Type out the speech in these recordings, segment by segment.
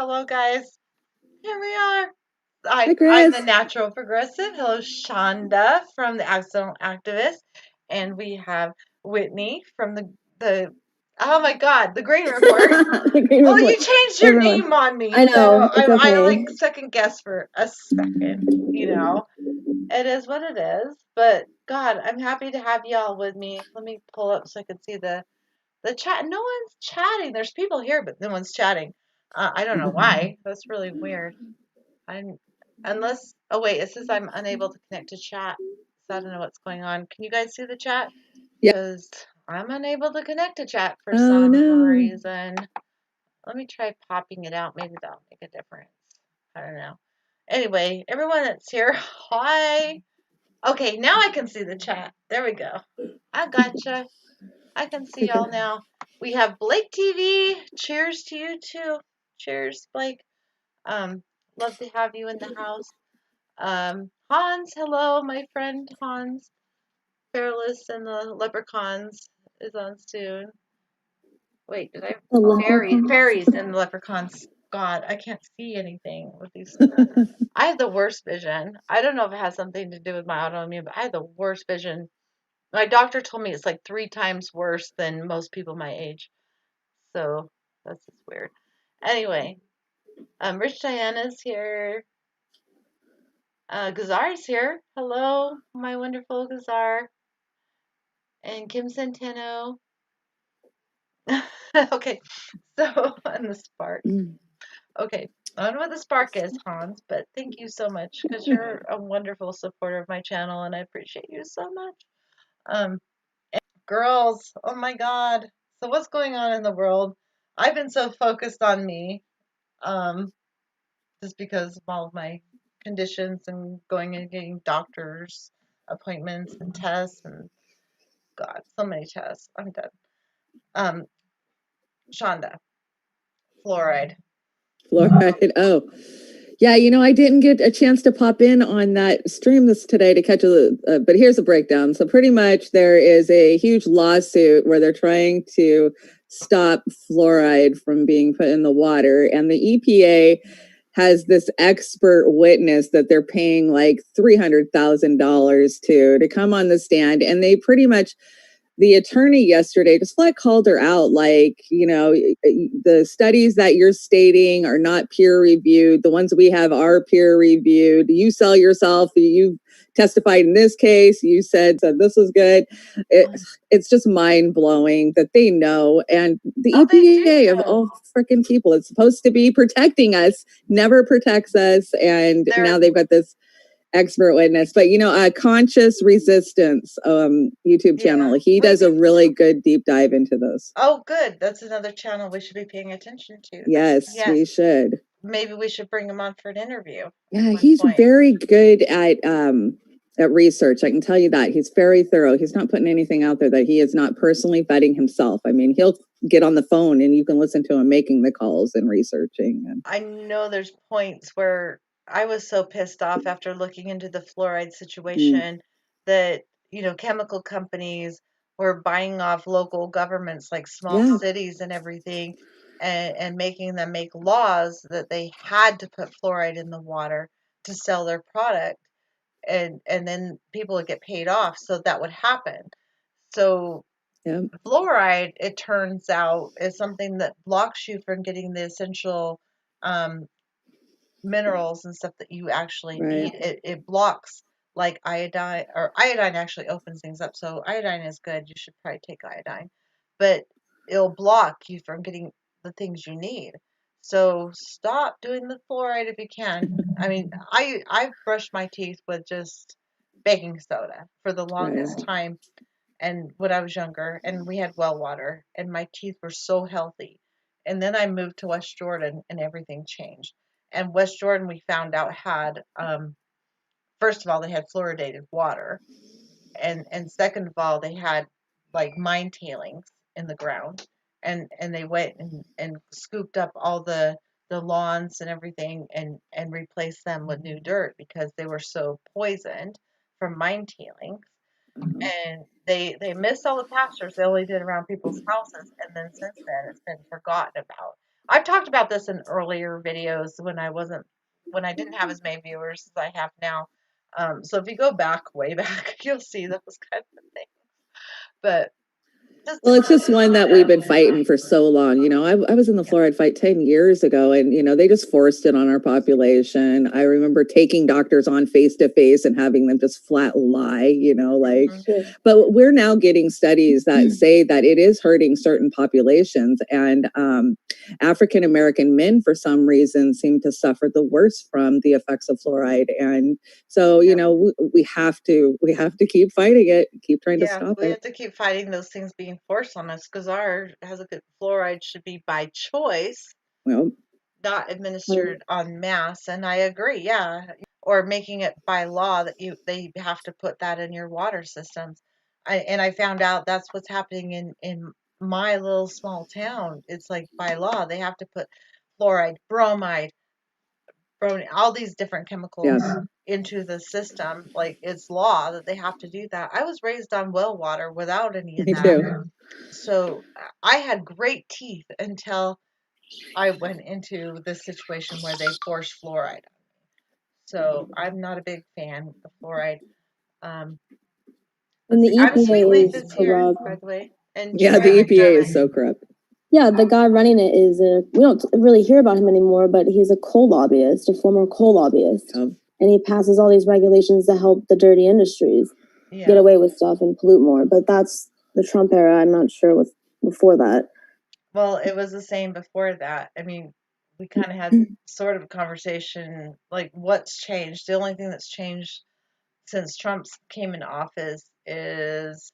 Hello, guys. Here we are. Hi, I'm the Chris. natural progressive. Hello, Shonda from the Accidental Activist. And we have Whitney from the oh my God, the Green Report. The Green Well, you Report. changed your Everyone. name on me, I so know. It's I okay. like second guess for a second. It is what it is. But God, I'm happy to have y'all with me. Let me pull up so I can see the chat. No one's chatting. There's people here, but no one's chatting. I don't know why. That's really weird. I'm unless. Oh wait, it says I'm unable to connect to chat. So I don't know what's going on. Can you guys see the chat? Yeah. Because I'm unable to connect to chat for Oh, some no. reason. Let me try popping it out. Maybe that'll make a difference. I don't know. Anyway, everyone that's here, hi. Okay, now I can see the chat. There we go. I gotcha. I can see y'all now. We have Blake TV. Cheers to you too. Cheers, Blake. Um, Love to have you in the house. Hans, hello, my friend Hans. Fearless and the Leprechauns is on soon. Wait, did I? The leprechaun. Fairies and the Leprechauns. God, I can't see anything with these. I have the worst vision. I don't know if it has something to do with my autoimmune, but I have the worst vision. My doctor told me it's like 3 times worse than most people my age. So that's just weird. Anyway, Rich Diana's here. Gazar's here. Hello, my wonderful Gazar. And Kim Centeno. Okay, so, and the spark. Okay, I don't know what the spark is, Hans, but thank you so much because you're a wonderful supporter of my channel and I appreciate you so much. Um, Girls, oh my God. So, what's going on in the world? I've been so focused on me, um, just because of all of my conditions and going and getting doctor's appointments and tests and God, so many tests. I'm done. Um, Shonda, fluoride. Fluoride. Oh, yeah. I didn't get a chance to pop in on that stream this today to catch but here's a breakdown. So pretty much there is a huge lawsuit where they're trying to stop fluoride from being put in the water, and the EPA has this expert witness that they're paying like $300,000 to come on the stand, and they pretty much, the attorney yesterday just flat called her out, like, the studies that you're stating are not peer reviewed. The ones we have are peer reviewed. You sell yourself. You testified in this case. You said this is good. It's just mind blowing that they know. And the EPA of all freaking people, it's supposed to be protecting us, never protects us. And now they've got this expert witness, but Conscious Resistance YouTube channel, he does a really good deep dive into this. Oh, good. That's another channel we should be paying attention to. Yes, we should. Maybe we should bring him on for an interview. Yeah, he's very good at research. I can tell you that. He's very thorough. He's not putting anything out there that he is not personally vetting himself. I mean, he'll get on the phone and you can listen to him making the calls and researching. I know there's points where I was so pissed off after looking into the fluoride situation that, chemical companies were buying off local governments like small cities and everything and making them make laws that they had to put fluoride in the water to sell their product and then people would get paid off so that would happen. So fluoride, it turns out, is something that blocks you from getting the essential um, minerals and stuff that you actually need. It blocks like iodine, or iodine actually opens things up. So iodine is good. You should probably take iodine, but it'll block you from getting the things you need. So stop doing the fluoride if you can. I mean, I've brushed my teeth with just baking soda for the longest time, and when I was younger, and we had well water, and my teeth were so healthy. And then I moved to West Jordan, and everything changed. And West Jordan, we found out, had first of all, they had fluoridated water, and second of all, they had like mine tailings in the ground, and they went and scooped up all the lawns and everything and replaced them with new dirt because they were so poisoned from mine tailings. And they missed all the pastures. They only did around people's houses, and then since then it's been forgotten about. I I've talked about this in earlier videos when I didn't have as many viewers as I have now. So if you go back, way back, you'll see those kind of things. But well, it's just one that we've been fighting for so long. You know, I was in the fluoride fight 10 years ago, and, you know, they just forced it on our population. I remember taking doctors on face to face and having them just flat lie, you know, like, but we're now getting studies that say that it is hurting certain populations. And African American men, for some reason, seem to suffer the worst from the effects of fluoride. And so, you know, we have to keep fighting it, keep trying to stop we it. have to keep fighting those things being forced on us because our fluoride should be by choice, Well, not administered en masse. And I agree, yeah, or making it by law that they have to put that in your water systems. I found out that's what's happening in my little small town. It's like by law they have to put fluoride, bromide, all these different chemicals into the system. Like it's law that they have to do that. I was raised on well water without any of me that. too. So I had great teeth until I went into this situation where they forced fluoride on me. So I'm not a big fan of fluoride. And the I'm Sweet Leaf EPA is is here, corrupt. by the way. And Yeah, the Jerry EPA is McDermott. so corrupt. Yeah, the guy running it is we don't really hear about him anymore, but he's a coal lobbyist, a former coal lobbyist. Oh. And he passes all these regulations to help the dirty industries get away with stuff and pollute more. But that's the Trump era. I'm not sure what's before that. Well, it was the same before that. I mean, we kind of had sort of a conversation like what's changed. The only thing that's changed since Trump came into office is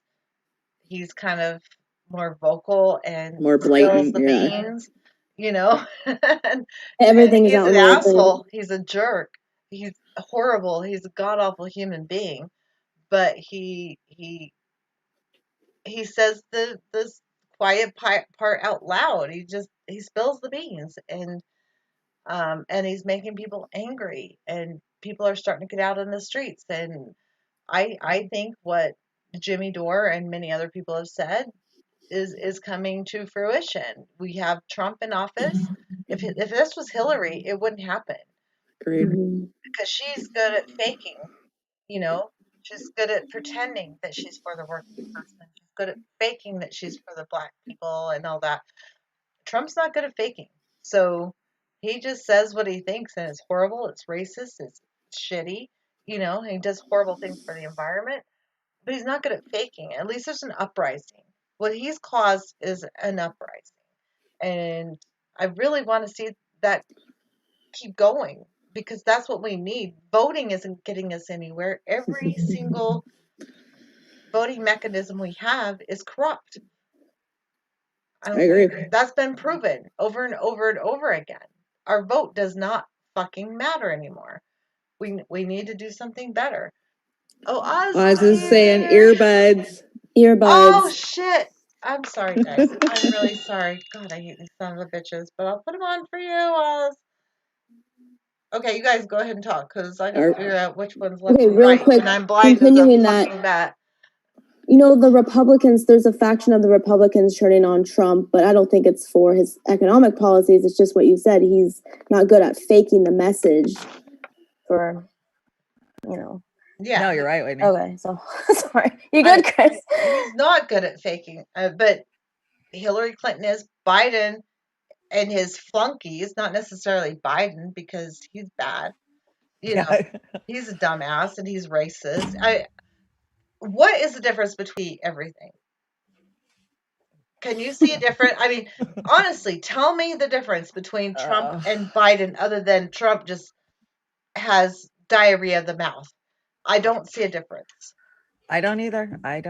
he's kind of more vocal and More blatant, spills the beans, you know. And Everything is he's out an in the open. asshole. He's a jerk. He's horrible. He's a god awful human being. But he says this quiet part out loud. He spills the beans, and he's making people angry, and people are starting to get out in the streets. And I think what Jimmy Dore and many other people have said is coming to fruition. We have Trump in office. If this was Hillary, it wouldn't happen. Agreed. Because she's good at faking, you know. She's good at pretending that she's for the working person. She's good at faking that she's for the black people and all that. Trump's not good at faking. So he just says what he thinks, and it's horrible, it's racist, it's shitty, you know, he does horrible things for the environment, but he's not good at faking. At least there's an uprising. What he's caused is an uprising. And I really want to see that keep going because that's what we need. Voting isn't getting us anywhere. Every single voting mechanism we have is corrupt. I agree. That's been proven over and over and over again. Our vote does not fucking matter anymore. We need to do something better. Oh, Oz is saying earbuds. Oh shit! I'm sorry, guys. I'm really sorry. God, I hate these sons of bitches. But I'll put them on for you, Oz. Okay, you guys go ahead and talk because I gotta figure out which one's left and real right. quick, And I'm blind continuing as a that. fucking bat. You know, the Republicans, there's a faction of the Republicans turning on Trump, but I don't think it's for his economic policies. It's just what you said. He's not good at faking the message for, you know. Yeah. No, you're right, Whitney. Okay, so sorry. You good, Chris? He's not good at faking, but Hillary Clinton is. Biden and his flunkies, not necessarily Biden because he's bad. You know, he's a dumbass and he's racist. What is the difference between everything? Can you see a difference? I mean, honestly, tell me the difference between Trump and Biden other than Trump just has diarrhea of the mouth. I don't see a difference. I don't either. Yeah,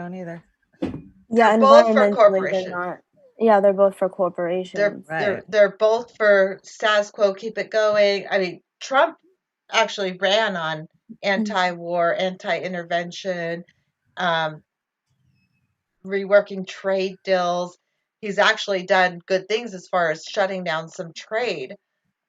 they're both for environmentally, corporations. they're not. Yeah, they're both for corporations. They're both for status quo, keep it going. I mean, Trump actually ran on anti-war, anti-intervention, reworking trade deals. He's actually done good things as far as shutting down some trade.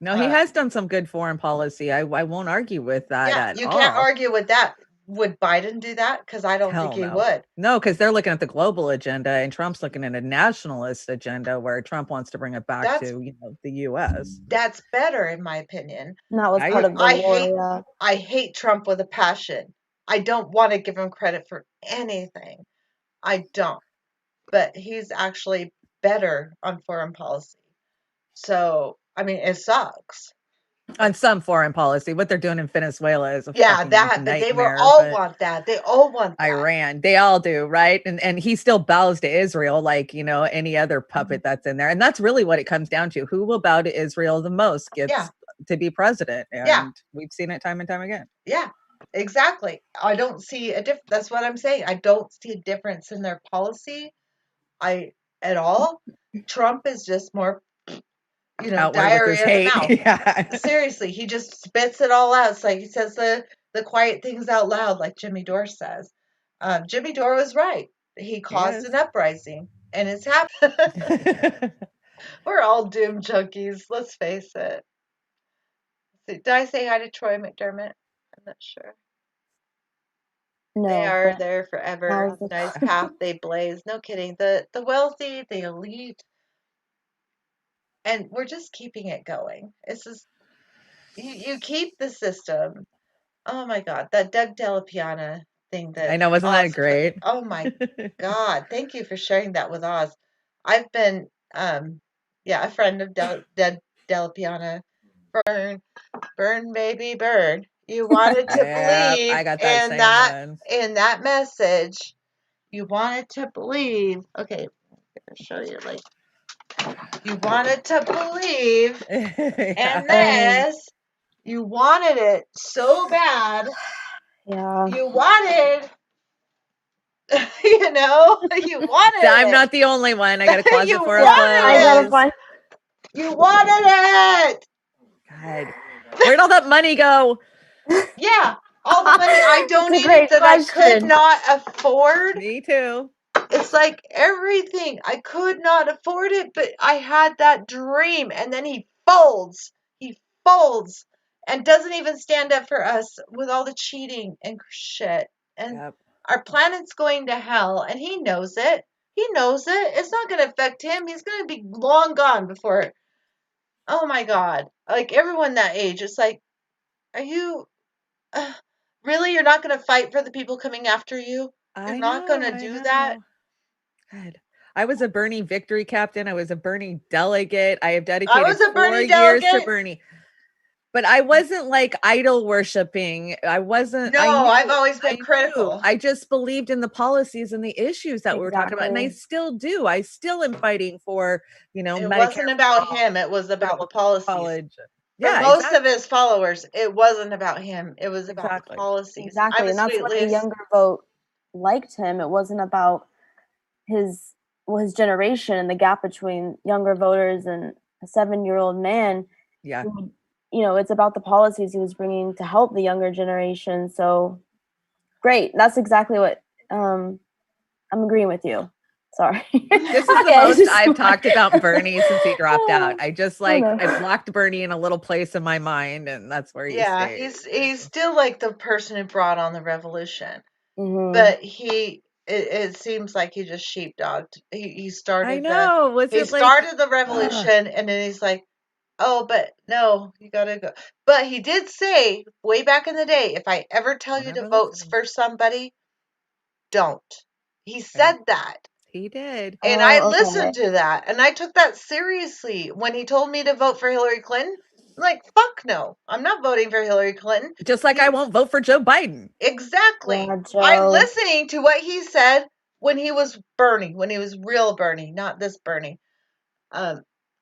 No, he has done some good foreign policy. I won't argue with that at all. You can't argue with that. Would Biden do that? Because I don't think Hell he no. would. No, because they're looking at the global agenda and Trump's looking at a nationalist agenda where Trump wants to bring it back That's to, the US. that's better in my opinion. And that was I part of the I war, hate yeah. I hate Trump with a passion. I don't want to give him credit for anything. I don't. But he's actually better on foreign policy. So, I mean, it sucks. on some foreign policy. What they're doing in Venezuela is a Yeah, fucking that, but they will nightmare. all But want that. They all want that. Iran, they all do, right? And he still bows to Israel like, any other puppet that's in there. And that's really what it comes down to. Who will bow to Israel the most gets Yeah. to be president. And Yeah. we've seen it time and time again. Yeah, exactly. I don't see a difference. That's what I'm saying. I don't see a difference in their policy. At all. Trump is just more, Outward with his diarrhea in the hate. mouth. Yeah. Seriously, he just spits it all out. It's like he says the quiet things out loud, like Jimmy Dore says. Jimmy Dore was right. He caused an uprising, and it's happened. We're all doom junkies. Let's face it. Did I say hi to Troy McDermott? I'm not sure. No, They are but there forever. now's the Nice time. path they blaze. No kidding. The wealthy, the elite, and we're just keeping it going. It's just you keep the system. Oh my God, that Doug Della Piana thing that I know, wasn't that Oz put. great? Oh my God, thank you for sharing that with Oz. I've been a friend of Della Piana. Burn baby burn. You wanted to Yeah, believe I got that in same that one. in that message. You wanted to believe. Okay, I'll show you. Like, you wanted to believe Yeah. in this. You wanted it so bad. Yeah. You wanted, you wanted I'm it. not the only one. I got a closet You full of wanted I gotta clothes. find. You wanted it. God, where'd all that money go? Yeah, all the money I It's a donated great that I could question. not afford. Me too. It's like everything. I could not afford it, but I had that dream. And then he folds. He folds and doesn't even stand up for us with all the cheating and shit. And Yep. our planet's going to hell, and he knows it. He knows it. It's not going to affect him. He's going to be long gone before. Oh my God. Like everyone that age, it's like, are you really? You're not going to fight for the people coming after you? You're not going to do that? God. I was a Bernie victory captain. I was a Bernie delegate. I have I dedicated was a 4 Bernie years to delegate. Bernie. But I wasn't like idol worshiping. I wasn't. No, I knew. I've always been I critical. knew. I just believed in the policies and the issues that we were talking about, and I Exactly. still do. I still am fighting for, It Medicare wasn't for about all, him. It was about the affordable policies. college. For Yeah, most exactly. of his followers, it wasn't about him. It was about the Exactly. policies. Exactly. I'm And a that's sweet why the Liz. younger vote liked him. It wasn't about his generation and the gap between younger voters and a 7-year-old man. Yeah. It's about the policies he was bringing to help the younger generation. So great. That's exactly what I'm agreeing with you. Sorry. This is the Okay, most just I've like- talked about Bernie since he dropped out. I just I know. I blocked Bernie in a little place in my mind, and that's where he Yeah, stays. he's still like the person who brought on the revolution, Mhm. but it seems like he just sheepdogged. He I started know. Was he it like started the revolution, and then he's like, oh, but no, you gotta go. But he did say way back in the day, if I ever tell you to vote for somebody, don't. He said that. he did? And I Oh, okay. listened to that, and I took that seriously when he told me to vote for Hillary Clinton. I'm like, fuck no, I'm not voting for Hillary Clinton. Just like I won't vote for Joe Biden. Exactly. Yeah, I'm Joe. listening to what he said when he was Bernie, when he was real Bernie, not this Bernie.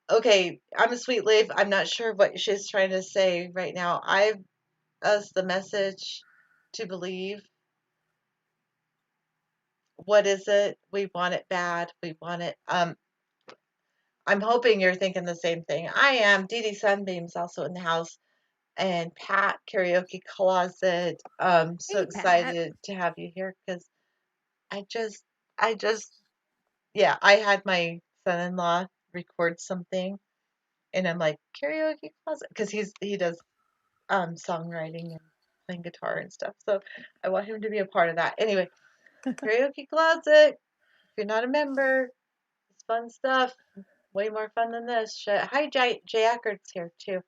Okay, I'm a sweet leaf. I'm not sure what she's trying to say right now. I've us the message to believe. What is it? We want it bad. We want it. I'm hoping you're thinking the same thing. I am. Dee Dee Sunbeam's also in the house, and Pat Karaoke Closet. So Hey, Pat. excited to have you here because I just, yeah, I had my son-in-law record something, and I'm like karaoke closet because he does songwriting and playing guitar and stuff. So I want him to be a part of that. Anyway, karaoke closet. If you're not a member, it's fun stuff. Way more fun than this shit. Hi, Jay Ackert's here too.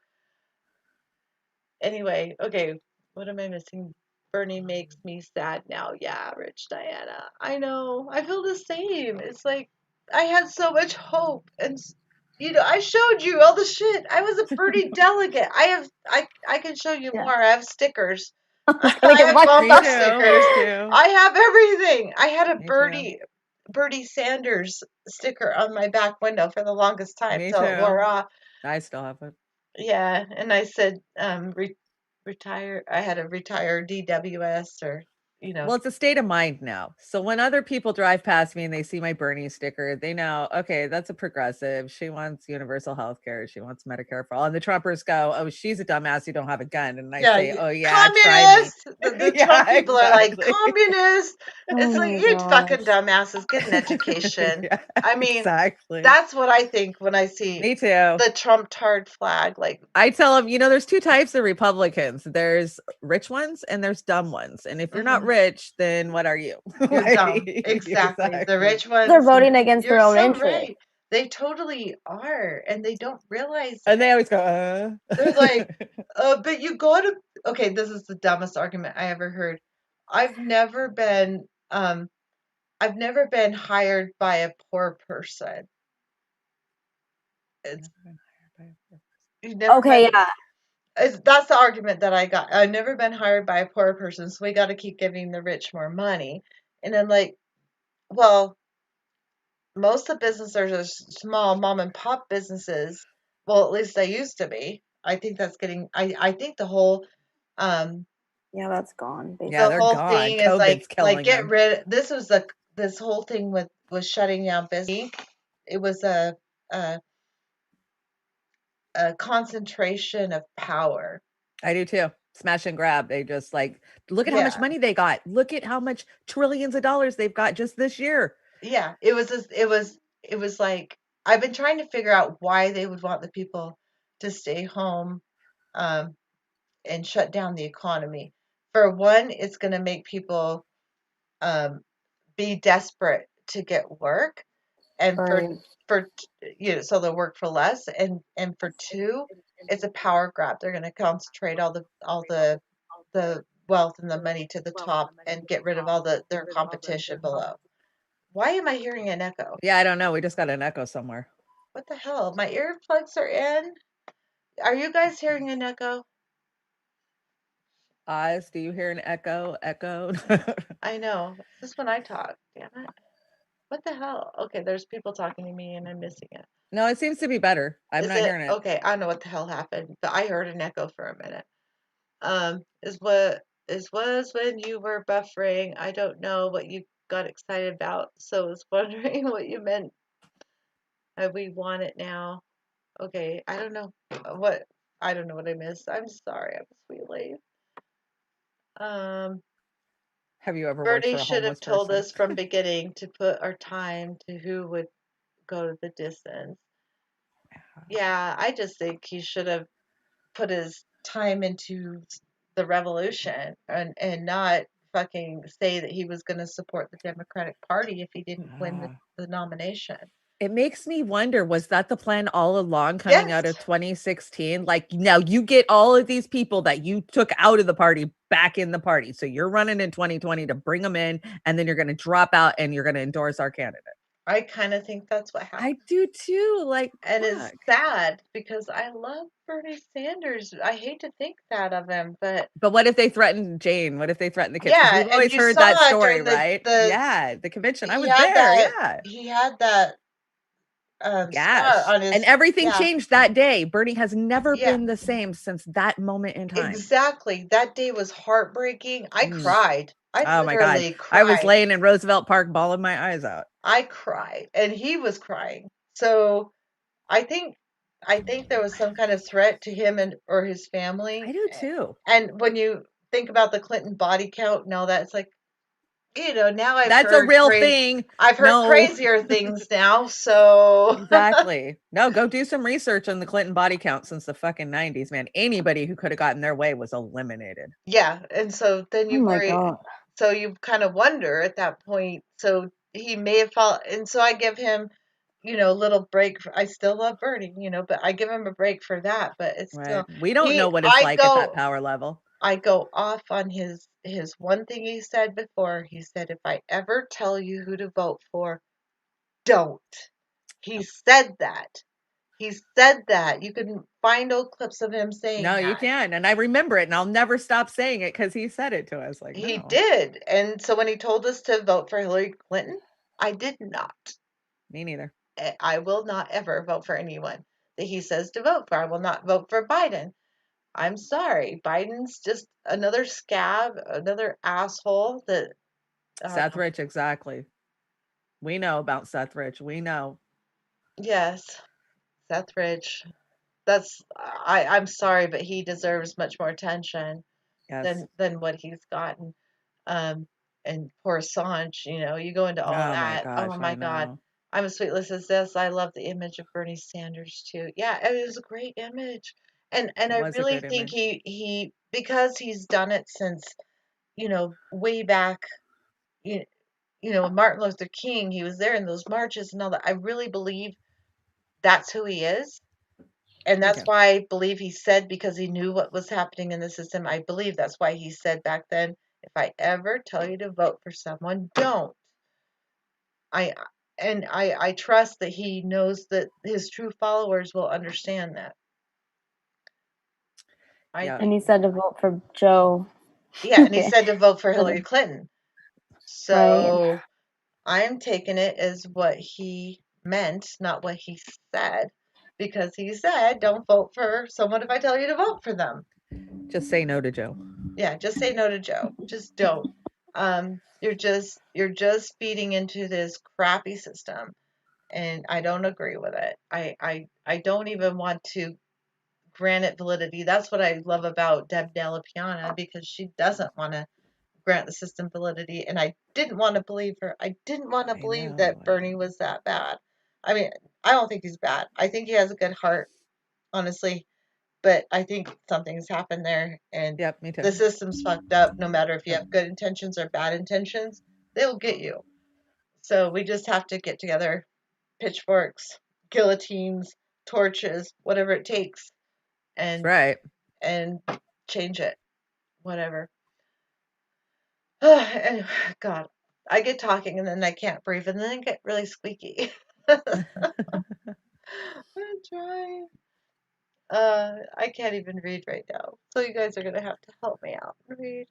Anyway, okay, what am I missing? Bernie makes me sad now. Yeah, Rich Diana. I know. I feel the same. It's like I had so much hope, and I showed you all the shit. I was a Bernie delegate. I can show you Yeah. more. I have stickers. I was gonna I get have my bumper Me too. stickers. Me too. I have everything. I had a Me too. Bernie Sanders sticker on my back window for the longest time Me till it wore too. off. I still have it. Yeah, and I said, retire. I had a retire DWS or, Well, it's a state of mind now. So when other people drive past me and they see my Bernie sticker, they know, okay, that's a progressive. She wants universal health care. She wants Medicare for all. And the Trumpers go, oh, she's a dumbass. You don't have a gun. And I yeah, say, oh, yeah, try me. communist. The Yeah, Trump people are like exactly. communist. It's Oh like my you fucking gosh. dumbasses, get an education. Yeah, I mean, exactly. that's what I think when I see Me too. the Trump tard flag. Like, I tell them, there's two types of Republicans. There's rich ones and there's dumb ones. And if you're not rich, then what are you? you're dumb. Like, Exactly. The exactly. rich ones. They're voting against You're their own so interest. right. They totally are, and they don't realize And it. they always go, They're like, but you gotta. Okay, this is the dumbest argument I ever heard. I've never been hired by a poor person. It's you've never Okay, been. yeah. That's the argument that I got. I've never been hired by a poor person, so we got to keep giving the rich more money. And I'm like, well, most of the businesses are small mom and pop businesses. Well, at least they used to be. I think that's getting. I think the whole Yeah, that's gone. Basically. Yeah, the they're whole gone. thing is COVID's killing get them. rid. This whole thing was shutting down business. It was a concentration of power. I do too. Smash and grab. They just like, look at how much Yeah. money they got. Look at how much trillions of dollars they've got just this year. Yeah, it was like I've been trying to figure out why they would want the people to stay home and shut down the economy. For one, it's going to make people be desperate to get work, and so they'll work for less, and for two, it's a power grab. They're going to concentrate all the wealth and the money to the top and get rid of all their competition below. Why am I hearing an echo? Yeah, I don't know. We just got an echo somewhere. What the hell? My earplugs are in. Are you guys hearing an echo? Oz, do you hear an echo? Echo? I know. This is when I talk. Damn it. What the hell? Okay, there's people talking to me and I'm missing it. No, it seems to be better. I'm not hearing it. Okay, I don't know what the hell happened, but I heard an echo for a minute. Was when you were buffering. I don't know what you got excited about, so I was wondering what you meant. We want it now. Okay, I don't know what I missed. I'm sorry, I'm a sweet lady. Have you ever worked Bernie for a should have homeless told person? us from beginning to put our time to who would go to the distance. Yeah, I just think he should have put his time into the revolution and not fucking say that he was going to support the Democratic Party if he didn't win the nomination. It makes me wonder, was that the plan all along coming out of 2016? Like, now you get all of these people that you took out of the party back in the party. So you're running in 2020 to bring them in, and then you're going to drop out and you're going to endorse our candidate. I kind of think that's what happened. I do too. Like, and it's sad because I love Bernie Sanders. I hate to think that of him, but what if they threatened Jane? What if they threatened the kids? Yeah, we've always heard that story, right? Yeah, the convention. I was there. Yeah, he had that gas on his, and everything changed that day. Bernie has never been the same since that moment in time. Exactly. That day was heartbreaking. I cried. I literally cried. I was laying in Roosevelt Park bawling my eyes out. I cried and he was crying. So I think there was some kind of threat to him or his family. I do too. And when you think about the Clinton body count and all that, it's like now I've That's a heard real thing. I've heard No. crazier things now, so Exactly. No, go do some research on the Clinton body count since the fucking 90s, man. Anybody who could have gotten their way was eliminated. yeah, and so then Oh you my worry, god. so you kind of wonder at that point. So he may have fallen, and so I give him, a little break. I still love Bernie, but I give him a break for that. But it's Right. still We don't know what it's like at that power level. I go off on his one thing he said before. He said, "If I ever tell you who to vote for, don't." He said that. He said that. You can find old clips of him saying No, that. you can. And I remember it and I'll never stop saying it because he said it to us. Like, He no, did. And so when he told us to vote for Hillary Clinton, I did not. me neither. I will not ever vote for anyone that he says to vote for. I will not vote for Biden. I'm sorry. Biden's just another scab, another asshole that. Seth Rich, exactly. We know about Seth Rich. We know. Yes, Seth Rich. I'm sorry, but he deserves much more attention Yes. than what he's gotten. And poor Assange, you go into all Oh my that. gosh, Oh my I God. know. I'm as sweetless as this. I love the image of Bernie Sanders too. Yeah, it was a great image. And It I was a really good think image. he because he's done it since, way back, you, Martin Luther King, he was there in those marches and all that. I really believe that's who he is. And that's why I believe he said, because he knew what was happening in the system. I believe that's why he said back then, if I ever tell you to vote for someone, don't. I trust that he knows that his true followers will understand that. And he said to vote for Joe. Yeah, and he said to vote for Hillary Clinton. So Right. I'm taking it as what he meant, not what he said, because he said, don't vote for someone if I tell you to vote for them. Just say no to Joe. Yeah, just say no to Joe. Just don't. You're just feeding into this crappy system, and I don't agree with it. I don't even want to grant it validity. That's what I love about Deb Della Piana, because she doesn't want to grant the system validity, and I didn't want to believe her. I didn't want to believe that Bernie was that bad. I mean, I don't think he's bad. I think he has a good heart, honestly. But I think something's happened there, and Yep, me too. the system's fucked up. No matter if you have good intentions or bad intentions, they'll get you. So we just have to get together, pitchforks, guillotines, torches, whatever it takes, and right, and change it, whatever. And God, I get talking and then I can't breathe, and then I get really squeaky. I'm trying. I can't even read right now, so you guys are gonna have to help me out and read.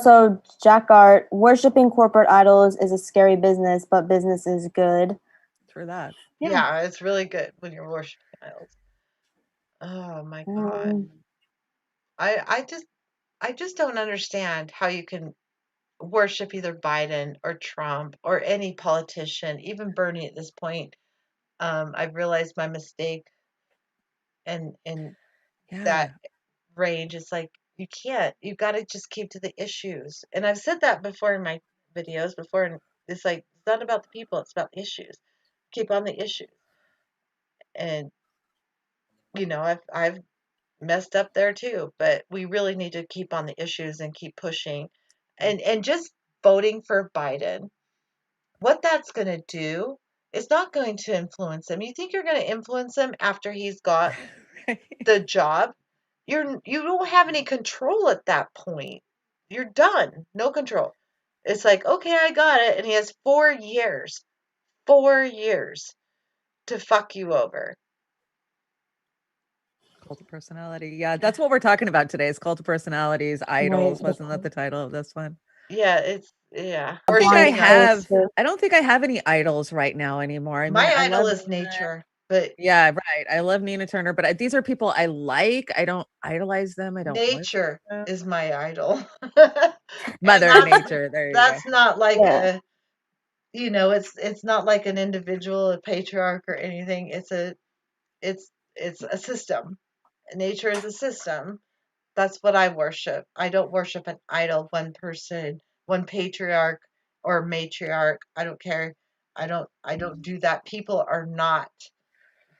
So Jack Art, worshiping corporate idols is a scary business, but business is good. True that. Yeah, it's really good when you're worshiping idols. Oh my God. I just don't understand how you can worship either Biden or Trump or any politician, even Bernie at this point. I've realized my mistake in that range. It's like, you can't. You got to just keep to the issues. And I've said that before in my videos before, and it's like, it's not about the people, it's about the issues. Keep on the issues. And I've messed up there too, but we really need to keep on the issues and keep pushing. And just voting for Biden, what that's going to do is not going to influence him. You think you're going to influence him after he's got the job? You don't have any control at that point. You're done. No control. It's like, okay, I got it. And he has 4 years to fuck you over. Cult of personality. Yeah, that's what we're talking about today. Is cult of personalities, idols. Wasn't that the title of this one? Yeah, yeah. I think I have. I don't think I have any idols right now anymore. I mean, my I idol love is nature, but yeah, right. I love Nina Turner, but these are people I like. I don't idolize them. I don't. Nature is my idol. Mother Nature. There you go. That's not like a, it's not like an individual, a patriarch or anything. It's a system. Nature is a system, That's what I worship. I don't worship an idol, one person, one patriarch or matriarch. I don't care. I don't do that. People are not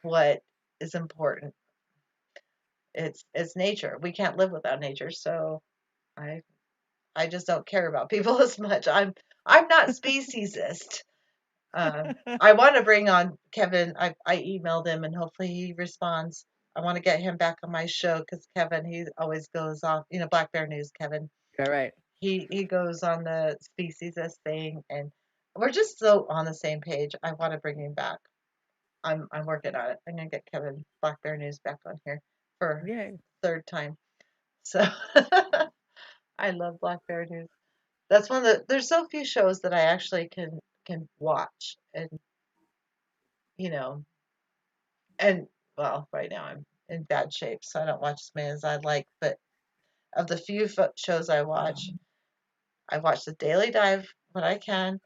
what is important. It's nature. We can't live without nature. So I I just don't care about people as much. I'm not speciesist. I want to bring on Kevin. I emailed him and hopefully he responds. I want to get him back on my show because Kevin, he always goes off, Black Bear News, Kevin. All right. He goes on the speciesist thing and we're just so on the same page. I want to bring him back. I'm working on it. I'm gonna get Kevin Black Bear News back on here for Yay. third time. So I love Black Bear News. That's one of there's so few shows that I actually can watch and you know and well right now I'm in bad shape so I don't watch as many as I'd like, but of the few shows I watch the Daily Dive when I can.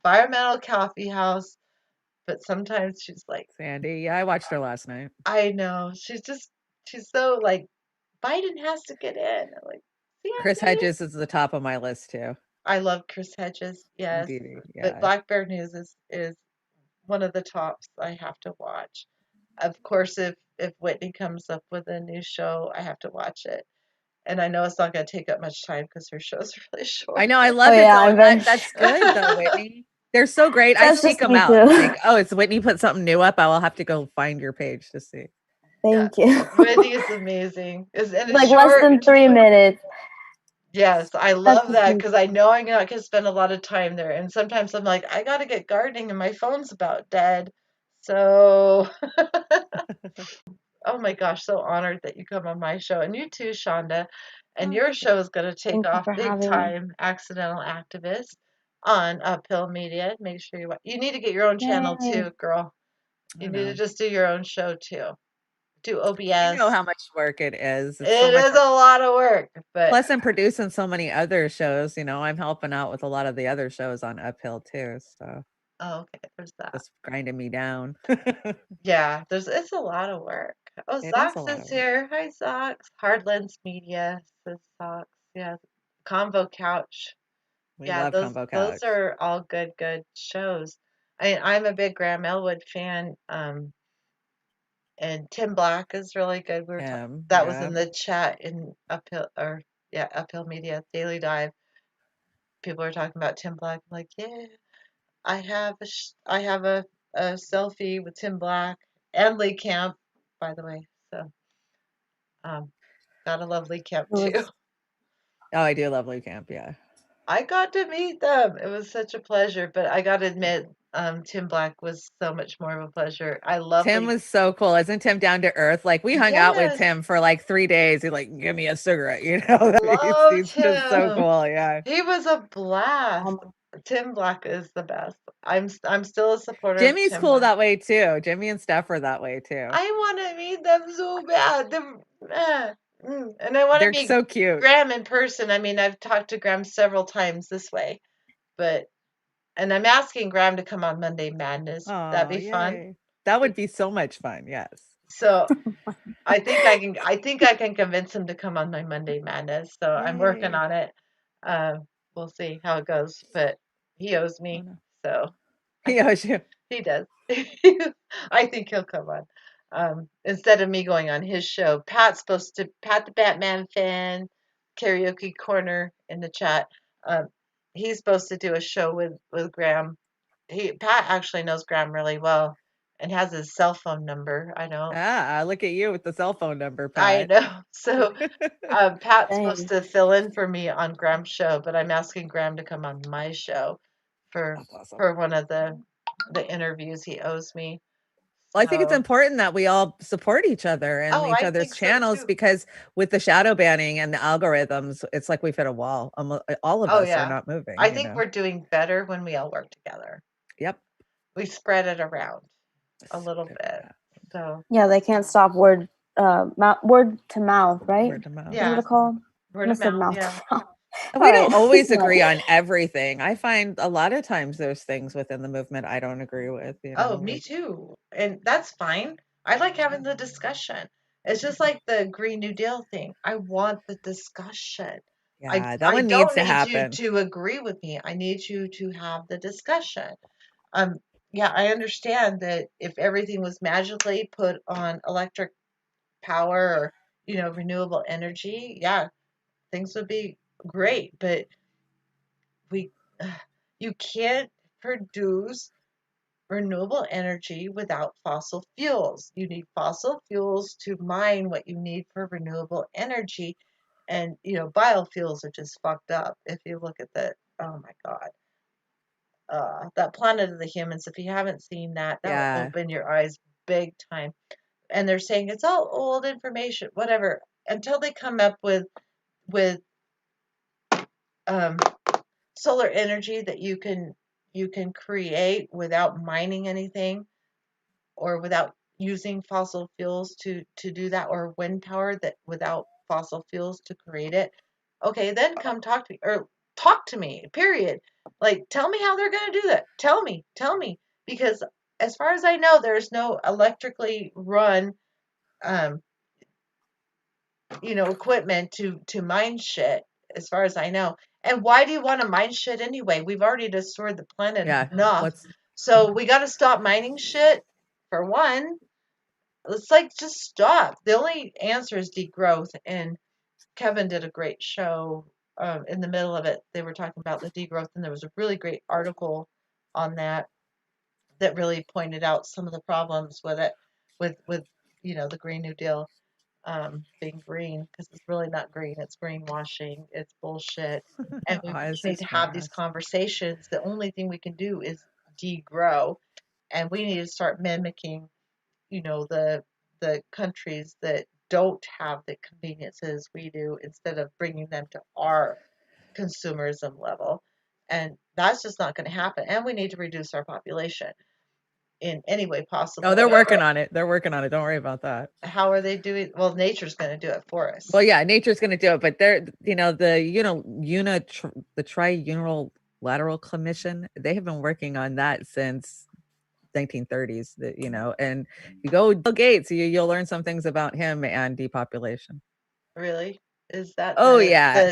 Environmental Coffee House, but sometimes she's like, Sandy. Yeah, I watched her last night. I know she's so like Biden has to get in. I'm like, Chris Sandy. Hedges is the top of my list too. I love Chris Hedges, yes, Indeed, but yeah. Black Bear News is one of the tops I have to watch. Of course, if Whitney comes up with a new show, I have to watch it. And I know it's not going to take up much time because her shows are really short. I know. I love Oh, it. yeah, Though. I'm very- That's good though, Whitney. They're so great. I That's seek just them me out. too. Like, oh, it's Whitney put something new up. I will have to go find your page to see. Thank you. Whitney is amazing. And it's Like short, less than 3 minutes. Yes, I love just that me. because I know I'm not going to spend a lot of time there. And sometimes I'm like, I got to get gardening and my phone's about dead. So, oh my gosh, so honored that you come on my show. And you too, Shonda. And your show is going to take Thank you off for big having me. time, Accidental Activist on Uphill Media. Make sure you need to get your own channel Yay. too, girl. You need to just do your own show too. Do OBS. You know how much work it is. It's It so much is a lot of work, but Plus, I'm producing so many other shows. I'm helping out with a lot of the other shows on Uphill too. So oh, okay, there's that. that's grinding me down. Yeah, it's a lot of work. Oh, It is a Zox lot is of work. here. Hi, Zox. Hardlands Media says Zox. Yeah, Convo Couch. We Yeah, love Combo Couch. those are all good shows. I'm a big Graham Elwood fan. And Tim Black is really good. We were that was in the chat in Uphill Media Daily Dive. People are talking about Tim Black. I'm like, yeah, I have a selfie with Tim Black and Lee Camp, by the way. So, gotta love Lee Camp too. Oh, I do love Lee Camp. Yeah, I got to meet them. It was such a pleasure. But I gotta admit, Tim Black was so much more of a pleasure. I love Tim was so cool. Isn't Tim down to earth? Like we hung out with Yes. Tim for like 3 days. He's like, give me a cigarette. Loved He's just so him. cool. Yeah. He was a blast. Tim Black is the best. I'm still a supporter. Jimmy's of Tim cool Black. that way too. Jimmy and Steph are that way too. I want to meet them so bad. And I want to They're meet so cute. Graham in person. I mean, I've talked to Graham several times this way, and I'm asking Graham to come on Monday Madness. That'd be fun. That would be so much fun. Yes. So I think I can convince him to come on my Monday Madness. So I'm working on it. We'll see how it goes, but he owes me. So He owes you. He does. I think he'll come on. Instead of me going on his show, Pat the Batman fan, karaoke corner in the chat. He's supposed to do a show with Graham. Pat actually knows Graham really well and has his cell phone number. I don't. Ah, look at you with the cell phone number, Pat. I know. So Pat's supposed to fill in for me on Graham's show, but I'm asking Graham to come on my show for one of the interviews he owes me. Well, I think it's important that we all support each other and each other's channels because with the shadow banning and the algorithms, it's like we've hit a wall. All of us are not moving. I think we're doing better when we all work together. Yep. We spread it around a little bit. So yeah, they can't stop word to mouth, right? Word to mouth. Yeah. What it called? Word of mouth. Yeah. We don't always agree on everything. I find a lot of times there's things within the movement I don't agree with. Oh, me too. And that's fine. I like having the discussion. It's just like the Green New Deal thing. I want the discussion. Yeah, that I one needs don't to need happen. you to agree with me. I need you to have the discussion. Yeah, I understand that if everything was magically put on electric power or, renewable energy, yeah, things would be great. But we, you can't produce renewable energy without fossil fuels. You need fossil fuels to mine what you need for renewable energy. And, biofuels are just fucked up. If you look at that, oh my God. That Planet of the Humans, if you haven't seen that, that will open your eyes big time. And they're saying it's all old information, whatever, until they come up with solar energy that you can create without mining anything or without using fossil fuels to do that, or wind power that without fossil fuels to create it. Okay, then come talk to me, or talk to me, period. Like, tell me how they're going to do that. Tell me, because as far as I know, there's no electrically run equipment to mine shit, as far as I know. And why do you want to mine shit anyway? We've already destroyed the planet enough. So we got to stop mining shit, for one. It's like, just stop. The only answer is degrowth. And Kevin did a great show. In the middle of it, they were talking about the degrowth, and there was a really great article on that really pointed out some of the problems with it, with the Green New Deal being green, because it's really not green. It's greenwashing. It's bullshit. And we need to have these conversations. The only thing we can do is degrow, and we need to start mimicking, the countries that don't have the conveniences we do, instead of bringing them to our consumerism level. And that's just not going to happen. And we need to reduce our population in any way possible. Oh, they're working on it. They're working on it. Don't worry about that. How are they doing? Well, nature's going to do it for us. Well, yeah, nature's going to do it, but they're, the Trilateral Commission, they have been working on that since 1930s, and you go Bill Gates, you'll learn some things about him and depopulation. Really? Is that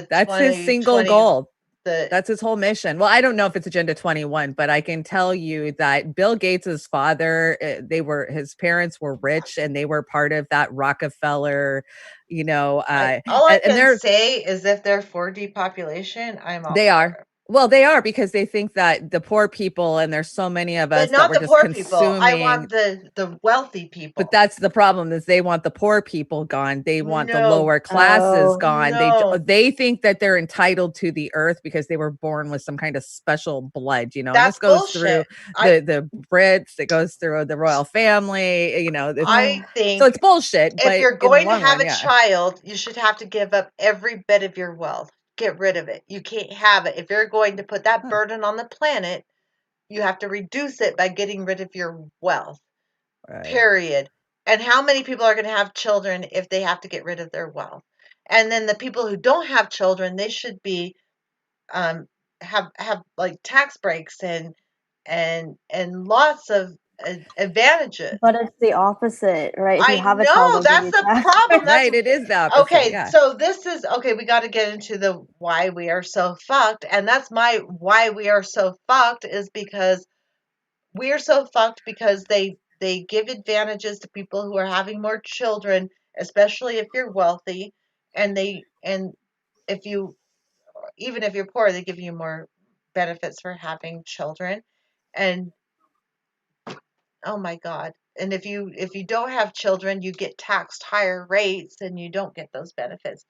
that's his single goal. That's his whole mission. Well, I don't know if it's Agenda 21, but I can tell you that Bill Gates's father, his parents were rich, and they were part of that Rockefeller, all I can say is, if they're for depopulation, they are. Well, they are, because they think that the poor people, and there's so many of us, but not the poor people. I want the wealthy people. But that's the problem, is they want the poor people gone. They want the lower classes gone. No. They think that they're entitled to the earth because they were born with some kind of special blood, That's and this goes bullshit. through the Brits, it goes through the royal family, I think so it's bullshit. If you're going to have a child, you should have to give up every bit of your wealth. Get rid of it. You can't have it. If you're going to put that burden on the planet, you have to reduce it by getting rid of your wealth. Right. Period. And how many people are going to have children if they have to get rid of their wealth? And then the people who don't have children, they should be have like tax breaks and lots of advantages. But it's the opposite, right? If you have a child, that's the problem. That's right. It is the opposite. Okay, yeah. So this is okay. We got to get into the why we are so fucked, and that's my why we are so fucked, is because we are so fucked because they give advantages to people who are having more children, especially if you're wealthy, and if you, even if you're poor, they give you more benefits for having children. And oh my God. And if you don't have children, you get taxed higher rates and you don't get those benefits.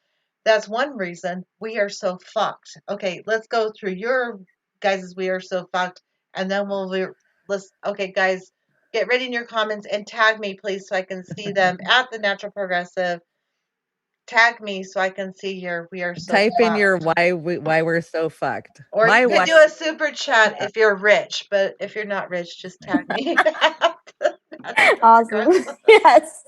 That's one reason we are so fucked. Okay, let's go through your guys' we are so fucked, and then okay, guys, get ready in your comments and tag me, please, so I can see them at The Natural Progressive. Tag me so I can see your we are so type fucked. In your why we're so fucked. Or you can do a super chat if you're rich, but if you're not rich, just tag me. Awesome. Yes.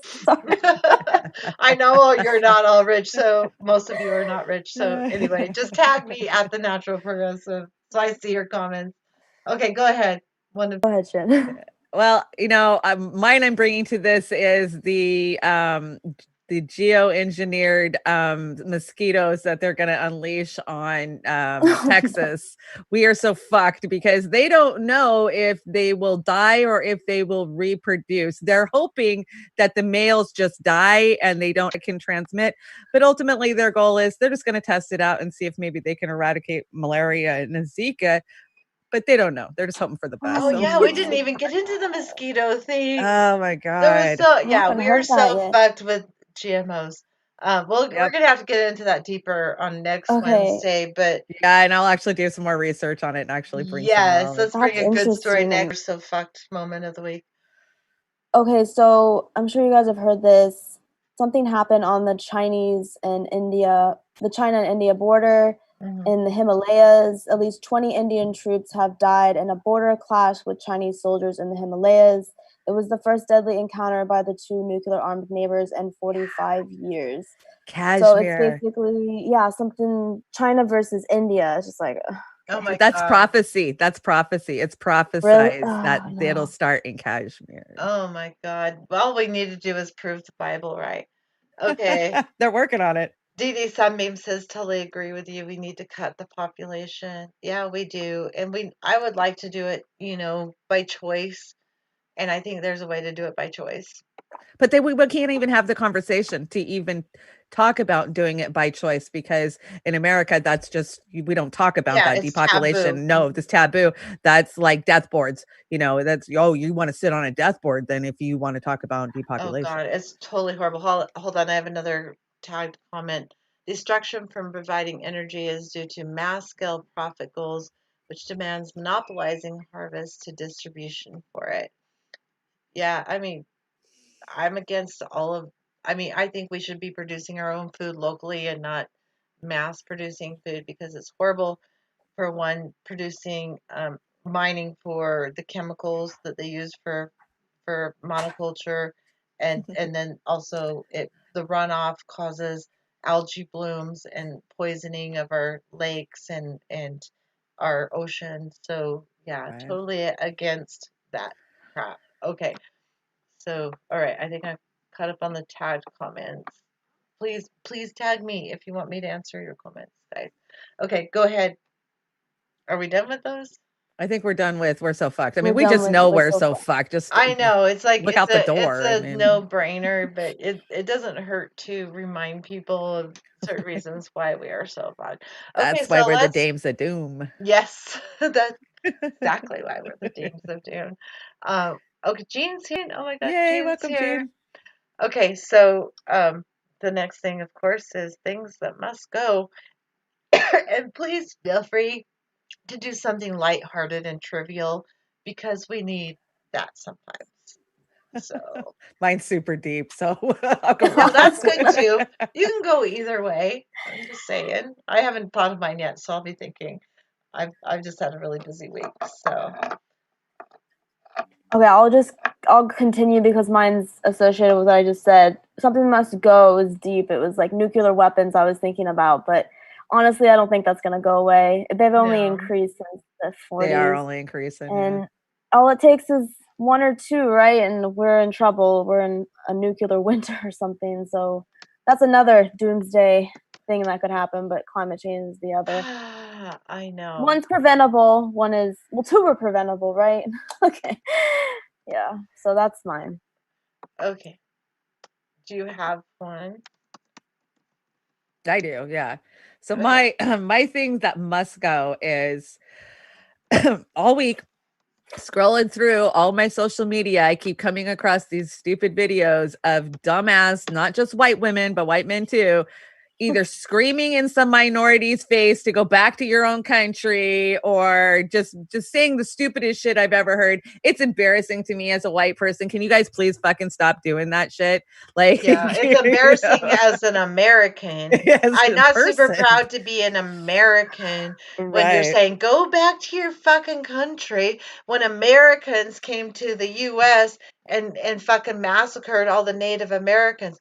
I know you're not all rich, so most of you are not rich. So anyway, just tag me at The Natural Progressive so I see your comments. Okay, go ahead. Go ahead, Jen. Well, mine I'm bringing to this is the the geoengineered mosquitoes that they're going to unleash on Texas. We are so fucked because they don't know if they will die or if they will reproduce. They're hoping that the males just die and they can transmit. But ultimately, their goal is they're just going to test it out and see if maybe they can eradicate malaria and Zika. But they don't know. They're just hoping for the best. Oh yeah, we didn't even get into the mosquito thing. Oh my god. There was we are so fucked with GMOs. We're gonna have to get into that deeper on next Wednesday, but yeah, and I'll actually do some more research on it and actually bring let's bring a good story next. We're so fucked moment of the week. Okay, so I'm sure you guys have heard this. Something happened on the China and India border. In the Himalayas, at least 20 Indian troops have died in a border clash with Chinese soldiers in the Himalayas. It was the first deadly encounter by the two nuclear-armed neighbors in 45 years. Kashmir. So it's basically, something China versus India. It's just like, oh my that's God. prophecy. That's prophecy. It's prophesized that it'll start in Kashmir. Oh my God. All we need to do is prove the Bible right. Okay. They're working on it. DD Sunbeam says, totally agree with you. We need to cut the population. Yeah, we do. And I would like to do it, by choice. And I think there's a way to do it by choice. But we can't even have the conversation to even talk about doing it by choice, because in America, that's just, we don't talk about that depopulation. Taboo. No, this taboo. That's like death boards. That's, you want to sit on a death board then if you want to talk about depopulation. Oh God, it's totally horrible. Hold on, I have another tagged comment. Destruction from providing energy is due to mass-scale profit goals, which demands monopolizing harvest to distribution for it. Yeah, I'm against I think we should be producing our own food locally and not mass producing food, because it's horrible for one, producing mining for the chemicals that they use for monoculture, and then also the runoff causes algae blooms and poisoning of our lakes and our ocean. So yeah, totally against that crap. Okay. So, all right, I think I've caught up on the tagged comments. Please tag me if you want me to answer your comments, guys. Okay, go ahead. Are we done with those? I think we're done with we're so fucked. I mean, we just know we're so fucked. Just I know, it's like look out the door. It's a no-brainer, but it doesn't hurt to remind people of certain reasons why we are so fucked. Okay, that's why we're the Dames of Doom. Yes, that's exactly why we're the Dames of Doom. Okay, Jean's here. Oh my God, yay! Jean's Welcome, here. Jean. Okay, so the next thing, of course, is things that must go. And please feel free to do something lighthearted and trivial, because we need that sometimes. So mine's super deep, so that's good too. You can go either way. I'm just saying. I haven't thought of mine yet, so I'll be thinking. I've just had a really busy week, so. Okay, I'll continue because mine's associated with what I just said. Something must go is deep. It was like nuclear weapons I was thinking about, but honestly, I don't think that's going to go away. They've only increased since the 40s. They are only increasing. And all it takes is one or two, right? And we're in trouble. We're in a nuclear winter or something. So that's another doomsday thing that could happen, but climate change is the other. I know. One's preventable. Two were preventable, right? Okay. Yeah. So that's mine. Okay. Do you have one? I do, yeah. So my thing that must go is all week scrolling through all my social media, I keep coming across these stupid videos of dumbass, not just white women, but white men too, either screaming in some minority's face to go back to your own country, or just saying the stupidest shit I've ever heard. It's embarrassing to me as a white person. Can you guys please fucking stop doing that shit? Like, yeah, it's embarrassing as an American. I'm not super proud to be an American when you're saying go back to your fucking country, when Americans came to the U.S. and fucking massacred all the Native Americans.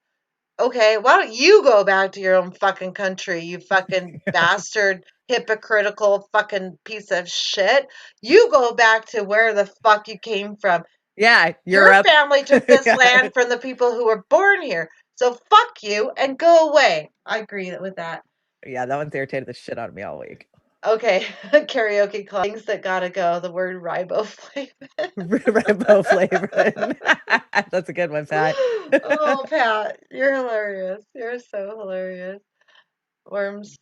Okay, why don't you go back to your own fucking country, you fucking bastard, hypocritical fucking piece of shit. You go back to where the fuck you came from. Yeah, Europe. Your family took this land from the people who were born here. So fuck you and go away. I agree with that. Yeah, that one's irritated the shit out of me all week. Okay, karaoke club. Things that gotta go. The word riboflavin. Riboflavin. That's a good one, Pat. Oh, Pat, you're hilarious. You're so hilarious. Worms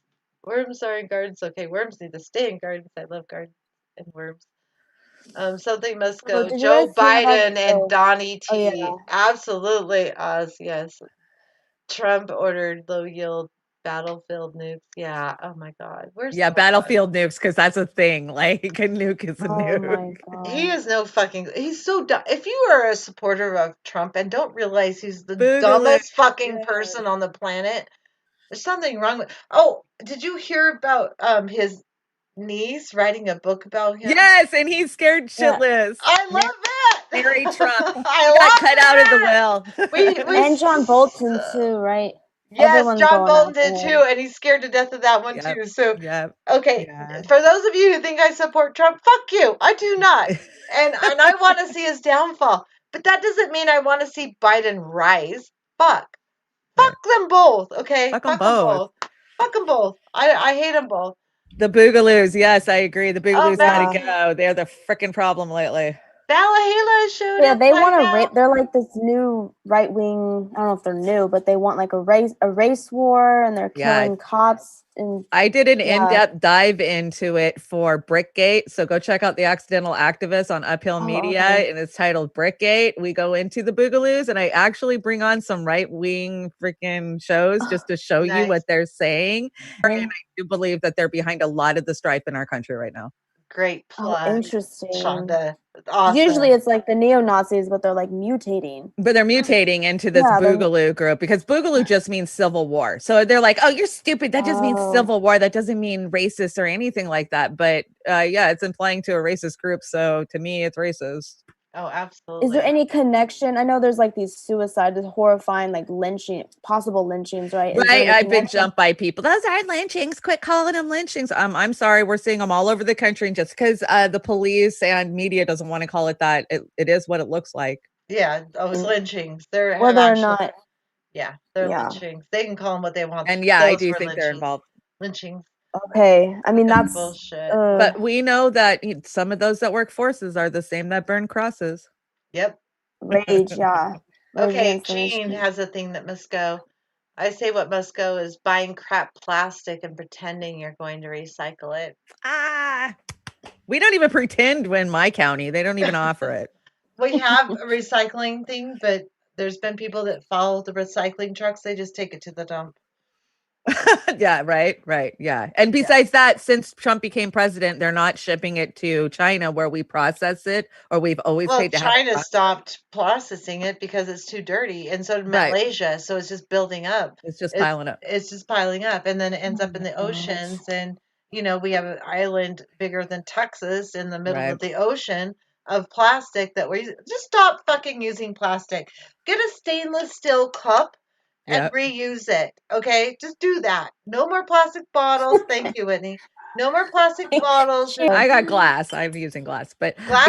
are in gardens. Okay, worms need to stay in gardens. I love gardens and worms. Something must go. Did you Joe guys hear about Biden and Donnie Oh, T. yeah. Absolutely us, yes. Trump ordered low yield battlefield nukes. Yeah. Oh my God. Yeah, battlefield nukes, because that's a thing. Like a nuke is a Oh nuke. my God. He is no fucking. He's so dumb. If you are a supporter of Trump and don't realize he's the Boogaloo. dumbest fucking Yes. person on the planet, there's something wrong with. Oh, did you hear about his niece writing a book about him? Yes, and he's scared shitless. I love that. Mary Trump. I He got love cut that. out of the will. And John Bolton too, right? Yes, Everyone's John going Bolton after did him. too, and he's scared to death of that one Yep, too. So, yep, okay, yeah. for those of you who think I support Trump, fuck you. I do not, and I want to see his downfall. But that doesn't mean I want to see Biden rise. Fuck them both. Okay, Fuck them both. Fuck them both. I hate them both. The Boogaloos, yes, I agree. The Boogaloos gotta yeah. go. They're the freaking problem lately. Valhalla showed Yeah, up. they I want know. to. They're like this new right wing. I don't know if they're new, but they want like a race war, and they're killing cops. And I did an in-depth dive into it for Brickgate, so go check out The Accidental Activist on Uphill Media, and it's titled Brickgate. We go into the Boogaloos, and I actually bring on some right-wing freaking shows just to show you what they're saying. And I do believe that they're behind a lot of the strife in our country right now. Great plug. Oh, interesting. Shonda. Awesome. Usually it's like the neo-Nazis, but they're like mutating. But they're mutating into this Boogaloo group, because Boogaloo just means civil war. So they're like, oh, you're stupid. That just means civil war. That doesn't mean racist or anything like that. But yeah, it's implying to a racist group. So to me, it's racist. Oh, absolutely. Is there any connection? I know there's like these suicides, horrifying, like possible lynchings, right? Right. I've been jumped by people. Those are lynchings. Quit calling them lynchings. I'm sorry. We're seeing them all over the country. And just because the police and media doesn't want to call it that, it is what it looks like. Yeah. Oh, it's lynchings. They're whether or not. Yeah, they're lynchings. They can call them what they want. And yeah, I do think they're involved. Lynchings. Okay. I mean, that's bullshit. But we know that some of those that work forces are the same that burn crosses. Yep. Rage, yeah. Okay, Gene has a thing that must go. I say what must go is buying crap plastic and pretending you're going to recycle it. We don't even pretend in my county. They don't even offer it. We have a recycling thing, but there's been people that follow the recycling trucks. They just take it to the dump. Yeah, right. Yeah. And besides that, since Trump became president, they're not shipping it to China where we process it, or we've always paid to have China stopped processing it because it's too dirty, and so did Malaysia. So it's just building up. It's just piling up. It's just piling up, and then it ends up in the oceans. And we have an island bigger than Texas in the middle of the ocean of plastic that we just stop fucking using plastic. Get a stainless steel cup and reuse it. Okay, just do that. No more plastic bottles. Thank you, Whitney. No more plastic bottles. I got glass. I'm using glass, but glass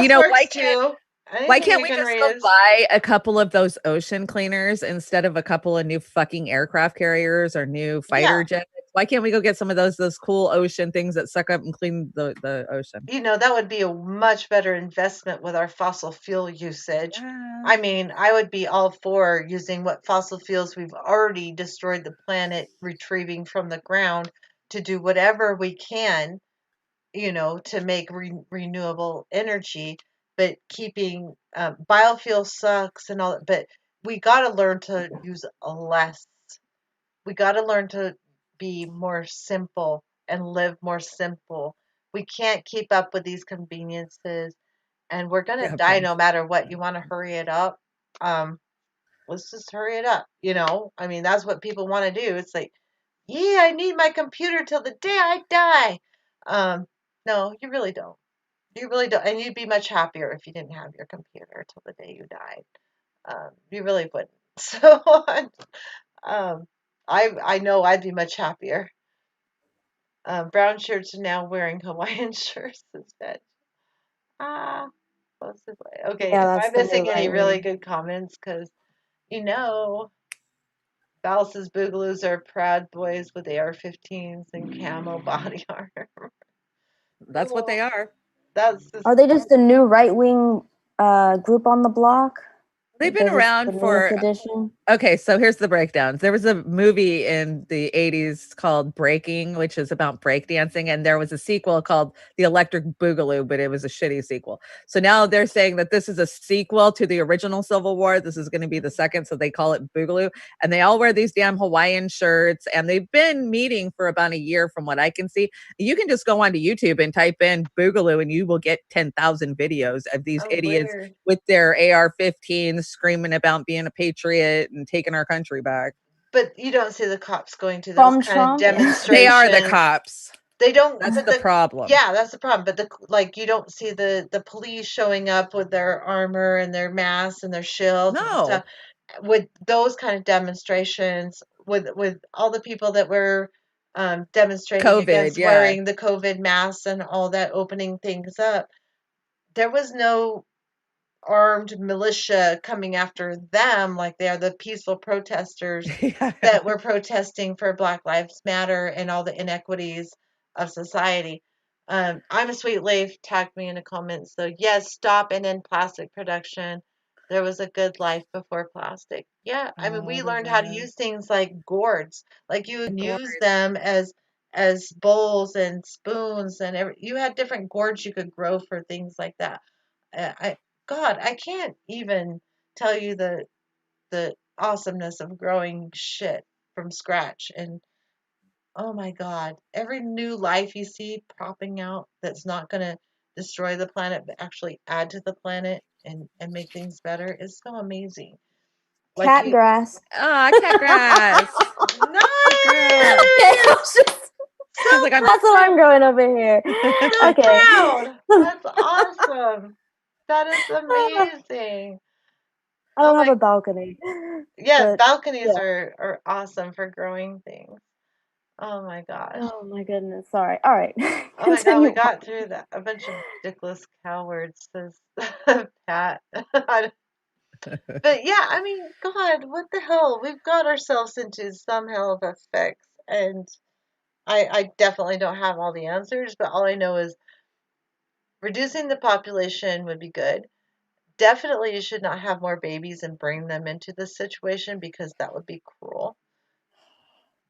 why can't we just go buy a couple of those ocean cleaners instead of a couple of new fucking aircraft carriers or new fighter jets? Why can't we go get some of those cool ocean things that suck up and clean the ocean? That would be a much better investment with our fossil fuel usage. I mean, I would be all for using what fossil fuels we've already destroyed the planet, retrieving from the ground to do whatever we can, to make renewable energy, but keeping biofuel sucks and all that. But we got to learn to use less. We got to learn to be more simple and live more simple. We can't keep up with these conveniences, and we're gonna die no matter what. You want to hurry it up? Let's just hurry it up. I mean, that's what people want to do. It's like, yeah, I need my computer till the day I die. No, you really don't. You really don't, and you'd be much happier if you didn't have your computer till the day you died. You really wouldn't. So, I know I'd be much happier. Brown shirts are now wearing Hawaiian shirts instead. Okay, am I missing any really good comments? Because, Vals's Boogaloos are proud boys with AR-15s and camo body armor. That's what they are. Are they just a new right-wing group on the block? They've been around for edition. Okay, so here's the breakdowns. There was a movie in the 80s called Breaking, which is about breakdancing, and there was a sequel called The Electric Boogaloo, but it was a shitty sequel. So now they're saying that this is a sequel to the original Civil War. This is going to be the second, so they call it Boogaloo. And they all wear these damn Hawaiian shirts, and they've been meeting for about a year from what I can see. You can just go onto YouTube and type in Boogaloo, and you will get 10,000 videos of these idiots with their AR-15s screaming about being a patriot and taking our country back. But you don't see the cops going to those kind of demonstrations. They are the cops. They don't. That's the problem. Yeah, that's the problem. But you don't see the police showing up with their armor and their masks and their shields and stuff. With those kind of demonstrations, with all the people that were demonstrating against wearing the COVID masks and all that, opening things up, there was no armed militia coming after them like they are the peaceful protesters that were protesting for Black Lives Matter and all the inequities of society. I'm a Sweet Leaf tagged me in the comments. So yes, stop and end plastic production. There was a good life before plastic. Yeah, I mean, we learned how to use things like gourds. Like you would use them as bowls and spoons and you had different gourds you could grow for things like that. God, I can't even tell you the awesomeness of growing shit from scratch. And oh my God, every new life you see popping out that's not going to destroy the planet, but actually add to the planet and make things better is so amazing. Cat grass. Cat grass. Nice. That's what I'm growing over here. So proud. That's awesome. That is amazing. I don't have a balcony. Yes, balconies are awesome for growing things. Oh my gosh. Oh my goodness. Sorry. All right. Oh my God, we got through that. A bunch of dickless cowards, says Pat. But yeah, I mean, God, what the hell? We've got ourselves into some hell of a fix. And I definitely don't have all the answers, but all I know is reducing the population would be good. Definitely you should not have more babies and bring them into this situation because that would be cruel.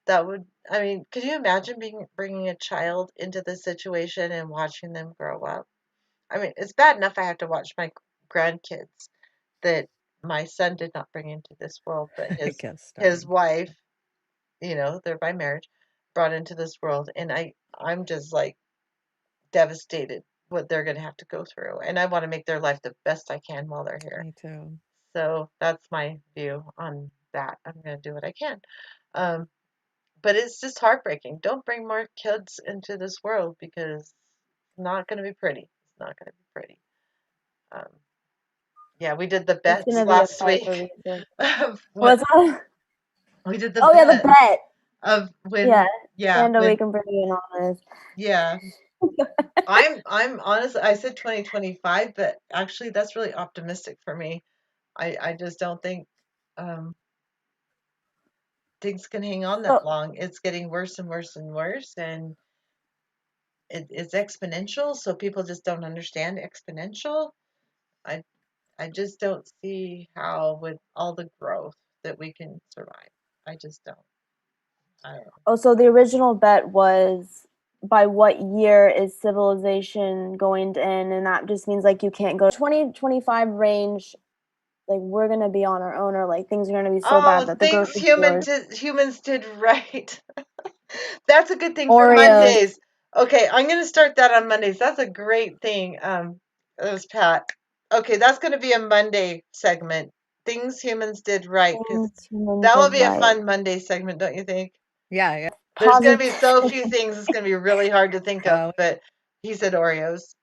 That would, I mean, could you imagine bringing a child into this situation and watching them grow up? I mean, it's bad enough I have to watch my grandkids that my son did not bring into this world, but his wife, they're by marriage, brought into this world, and I'm just like devastated what they're going to have to go through, and I want to make their life the best I can while they're here. Me too. So that's my view on that. I'm going to do what I can. But it's just heartbreaking. Don't bring more kids into this world because it's not going to be pretty. It's not going to be pretty. Yeah, we did the bets last week. What's that? We did the the bet of when. And we can bring you in on this. Yeah. I'm honest. I said 2025, but actually that's really optimistic for me. I just don't think things can hang on that long. It's getting worse and worse and worse, and it's exponential. So people just don't understand exponential. I just don't see how with all the growth that we can survive. I just don't. I don't know. Oh, so the original bet was by what year is civilization going to end, and that just means like you can't go 2025 range. Like we're gonna be on our own, or like things are gonna be so bad that the grocery humans did right. That's a good thing for Mondays. Okay, I'm gonna start that on Mondays. That's a great thing. That was Pat. Okay, that's gonna be a Monday segment. Things humans did right. That will be a fun Monday segment, don't you think? Yeah. There's gonna be so few things. It's gonna be really hard to think of. But he said Oreos.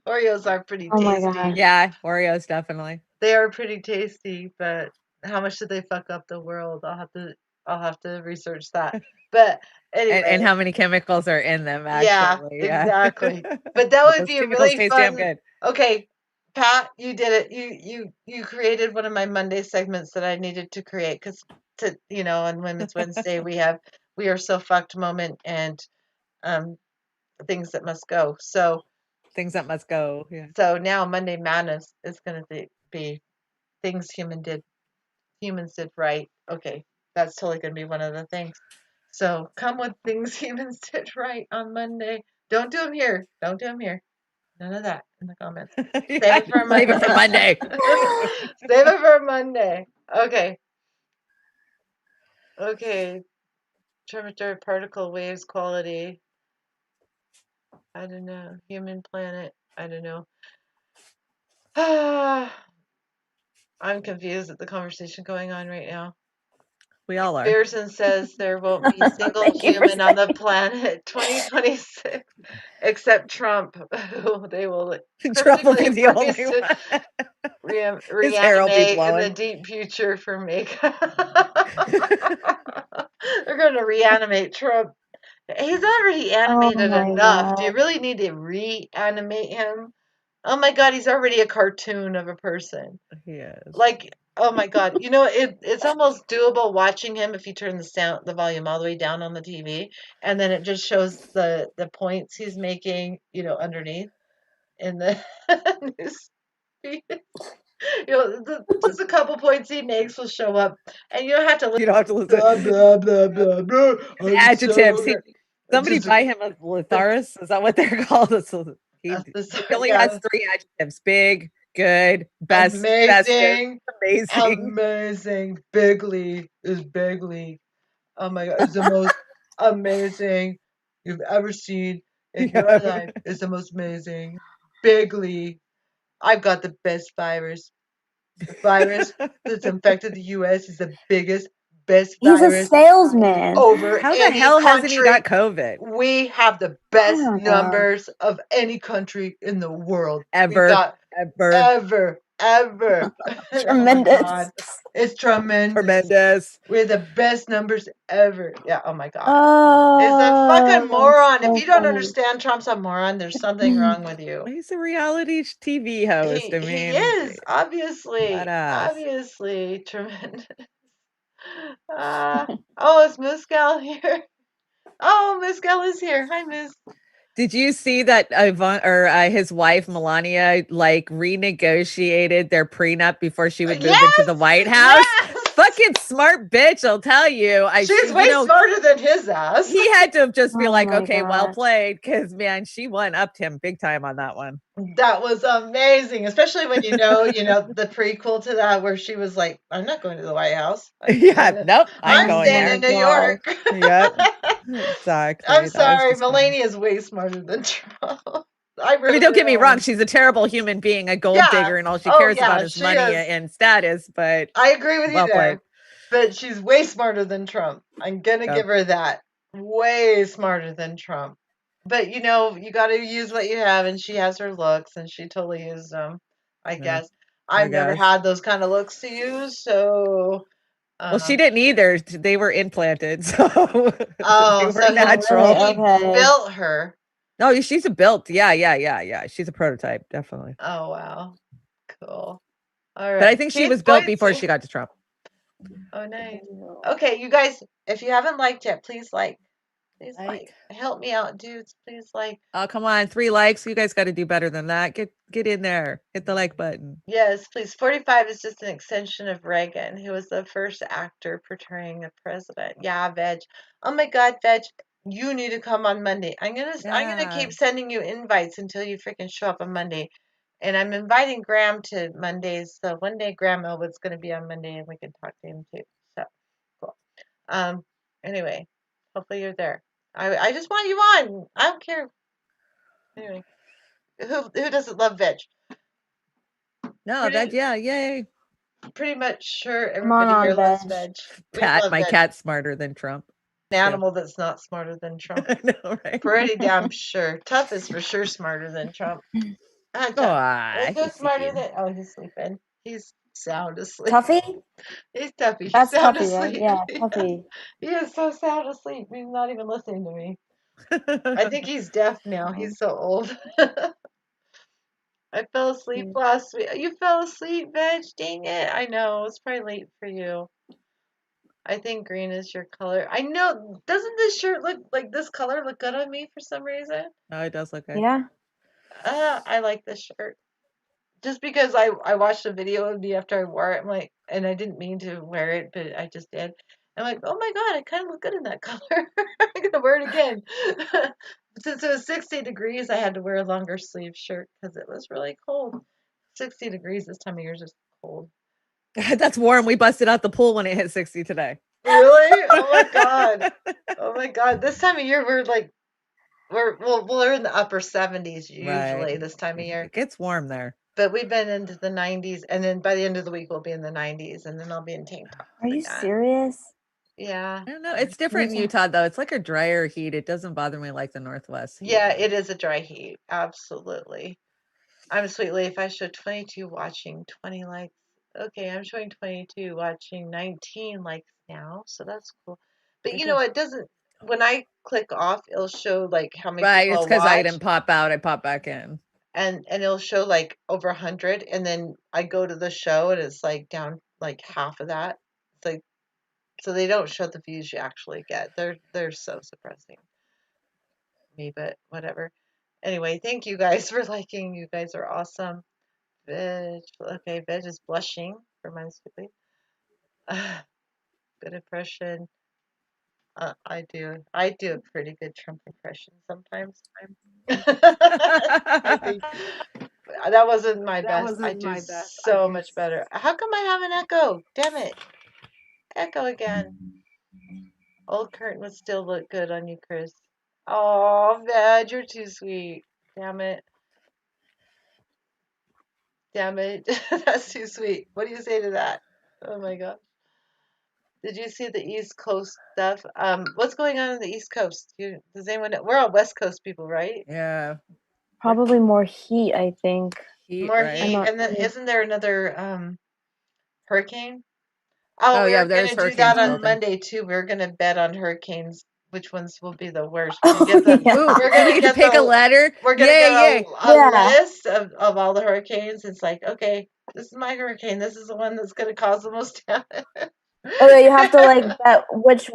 Oreos are pretty tasty. My God. Yeah, Oreos definitely. They are pretty tasty, but how much did they fuck up the world? I'll have to research that. But anyway, and how many chemicals are in them? Actually, exactly. But that would be a really fun. Good. Okay, Pat, you did it. You created one of my Monday segments that I needed to create because on Women's Wednesday we are so fucked moment and um things that must go. So things that must go. Yeah. So now Monday Madness is going to be things humans did right. Okay, that's totally going to be one of the things. So come with things humans did right on Monday. Don't do them here. Don't do them here. None of that in the comments. Save it for Monday. Save it for Monday. Save it for Monday. Okay. Okay. Tremor particle waves quality. I don't know. Human planet. I don't know. I'm confused at the conversation going on right now. We all are. Pearson says there won't be a single human on the planet 2026 except Trump. They will Trump will be the only one. Reanimate in the deep future for makeup. They're going to reanimate Trump. He's already animated enough. God. Do you really need to reanimate him? Oh my God, he's already a cartoon of a person. He is. Like, oh my God, it's almost doable watching him if you turn the volume all the way down on the TV, and then it just shows the points he's making, underneath in the news feed. Just a couple points he makes will show up, and you don't have to listen. You don't have to listen. Blah blah blah blah blah. Adjectives. Somebody buy him a thesaurus. Is that what they're called? He only has 3 adjectives: big, good, best, amazing, amazing. Bigly is bigly. Oh my God, it's the most amazing you've ever seen in your life. It's the most amazing. Bigly. I've got the best virus. The virus that's infected the U.S. is the best virus. He's a salesman. Over how the hell hasn't he got COVID? We have the best numbers of any country in the world. Ever. Tremendous. Oh it's tremendous. Tremendous. We have the best numbers ever. Yeah. Oh my God. It's a fucking moron. So if you don't understand Trump's a moron, there's something wrong with you. He's a reality TV host. He is obviously tremendous. Is Moose Gal here? Oh, Moose Gal is here. Hi, Moose. Did you see that his wife Melania renegotiated their prenup before she would move into the White House? Yes! Fucking smart bitch, I'll tell you. She's way smarter than his ass. He had to just be okay, God. Well played, because man, she one-upped him big time on that one. That was amazing, especially when the prequel to that where she was like, "I'm not going to the White House." I'm going staying in New York. Yep. Exactly. I'm sorry, Melania is way smarter than Trump. I mean, don't get me wrong. She's a terrible human being, a gold digger, and all she cares about is money and status. But I agree with you there. But she's way smarter than Trump. I'm going to give her that. Way smarter than Trump. But, you got to use what you have, and she has her looks, and she totally used them, I guess. I've never had those kind of looks to use, so... well, she didn't either. They were implanted, so they were natural. He built her. No, she's a built. Yeah. She's a prototype, definitely. Oh, wow. Cool. All right. But I think she was built before she got to Trump. Oh, nice. Okay, you guys, if you haven't liked yet, please like. Please like. Help me out, dudes. Please like. Oh, come on. 3 likes. You guys got to do better than that. Get in there. Hit the like button. Yes, please. 45 is just an extension of Reagan, who was the first actor portraying a president. Yeah, Veg. Oh my God, Veg. You need to come on Monday. I'm gonna keep sending you invites until you freaking show up on Monday. And I'm inviting Graham to Mondays. So one day Graham Elwood's gonna be on Monday and we can talk to him too. So cool. Anyway, hopefully you're there. I just want you on. I don't care. Anyway. Who doesn't love Veg? No, Veg, yeah, yay. Pretty much sure everybody here loves Veg. Pat, my cat's smarter than Trump. An animal that's not smarter than Trump. I know, right? Pretty damn sure. Tough is for sure smarter than Trump. He's smarter than. Oh, he's sleeping. He's sound asleep. Tuffy? He's Tuffy. That's Tuffy, right? Yeah, Tuffy. He is so sound asleep. He's not even listening to me. I think he's deaf now. He's so old. I fell asleep last week. You fell asleep, Veg. Dang it. I know. It's probably late for you. I think green is your color. I know. Doesn't this shirt look like this color look good on me for some reason? Oh, it does look good. Yeah. I like this shirt. Just because I watched a video of me after I wore it, I'm like, and I didn't mean to wear it, but I just did. I'm like, oh my God, I kind of look good in that color. I'm gonna wear it again. Since it was 60 degrees, I had to wear a longer sleeve shirt because it was really cold. 60 degrees this time of year is just cold. That's warm. We busted out the pool when it hit 60 today. Really? Oh my God. Oh my God. This time of year we're in the upper 70s usually this time of year. It gets warm there. But we've been into the 90s, and then by the end of the week we'll be in the 90s, and then I'll be in tank top. Are you serious? Yeah. I don't know. It's different in Utah though. It's like a drier heat. It doesn't bother me like the Northwest heat. Yeah, it is a dry heat. Absolutely. I'm Sweet Leaf. I showed 22 watching, 20 likes. Okay, I'm showing 22 watching, 19 likes now, so that's cool. But you know, it doesn't. When I click off, it'll show like how many Right, people it's because I watch, didn't pop out. I pop back in. and it'll show like over 100, and then I go to the show and it's like down like half of that. It's like, so they don't show the views you actually get. They're so suppressing me, but whatever. Anyway, thank you guys for liking. You guys are awesome. Veg. Okay, Veg is blushing for my stupid. Good impression. I do a pretty good Trump impression sometimes. I think that wasn't my best. I do so much better. How come I have an echo? Damn it. Echo again. Old curtain would still look good on you, Chris. Oh, Veg, you're too sweet. Damn it. Damn it. That's too sweet. What do you say to that? Oh my God. Did you see the East Coast stuff? What's going on in the East Coast? Does anyone know? We're all West Coast people, right? Yeah. Probably more heat, I think. More heat. And then isn't there another hurricane? Oh, we yeah, were going to do that on Monday too. We were going to bet on hurricanes, which ones will be the worst. We're going to get pick a letter. We're going to get a list of all the hurricanes. It's like, okay, this is my hurricane. This is the one that's going to cause the most damage. Okay, you have to like bet which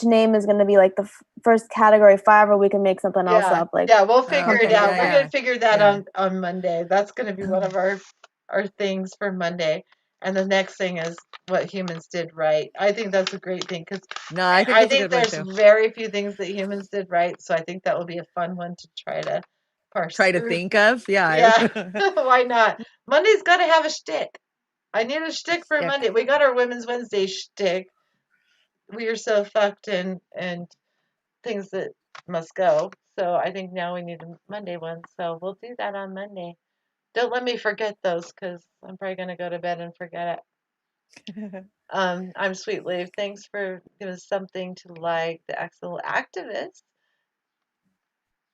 name is going to be like the first category 5, or we can make something else up. Like, yeah, we'll figure it out. We're going to figure that on Monday. That's going to be one of our things for Monday. And the next thing is what humans did right. I think that's a great thing because I think there's very few things that humans did right. So I think that will be a fun one to try to parse. Try to think of, yeah. Why not? Monday's got to have a shtick. I need a shtick for Monday. We got our Women's Wednesday shtick. We are so fucked and things that must go. So I think now we need a Monday one. So we'll do that on Monday. Don't let me forget those because I'm probably going to go to bed and forget it. I'm Sweet Leaf. Thanks for giving us something to like. The Excellent Activist.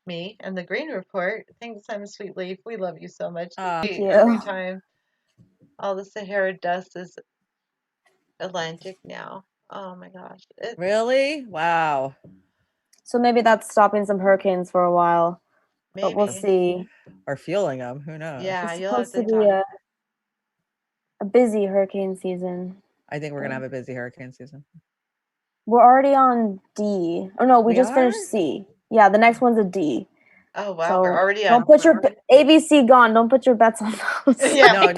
Me and the Green Report. Thanks, I'm Sweet Leaf. We love you so much. Every time. All the Sahara dust is Atlantic now. Oh my gosh. Really? Wow. So maybe that's stopping some hurricanes for a while. Maybe. But we'll see. Or fueling them. Who knows? Yeah, it's supposed to be a busy hurricane season. I think we're going to have a busy hurricane season. We're already on D. Oh, no, we just finished C. Yeah, the next one's a D. Oh, wow. So we're already on. Don't put your ABC gone. Don't put your bets on those. No.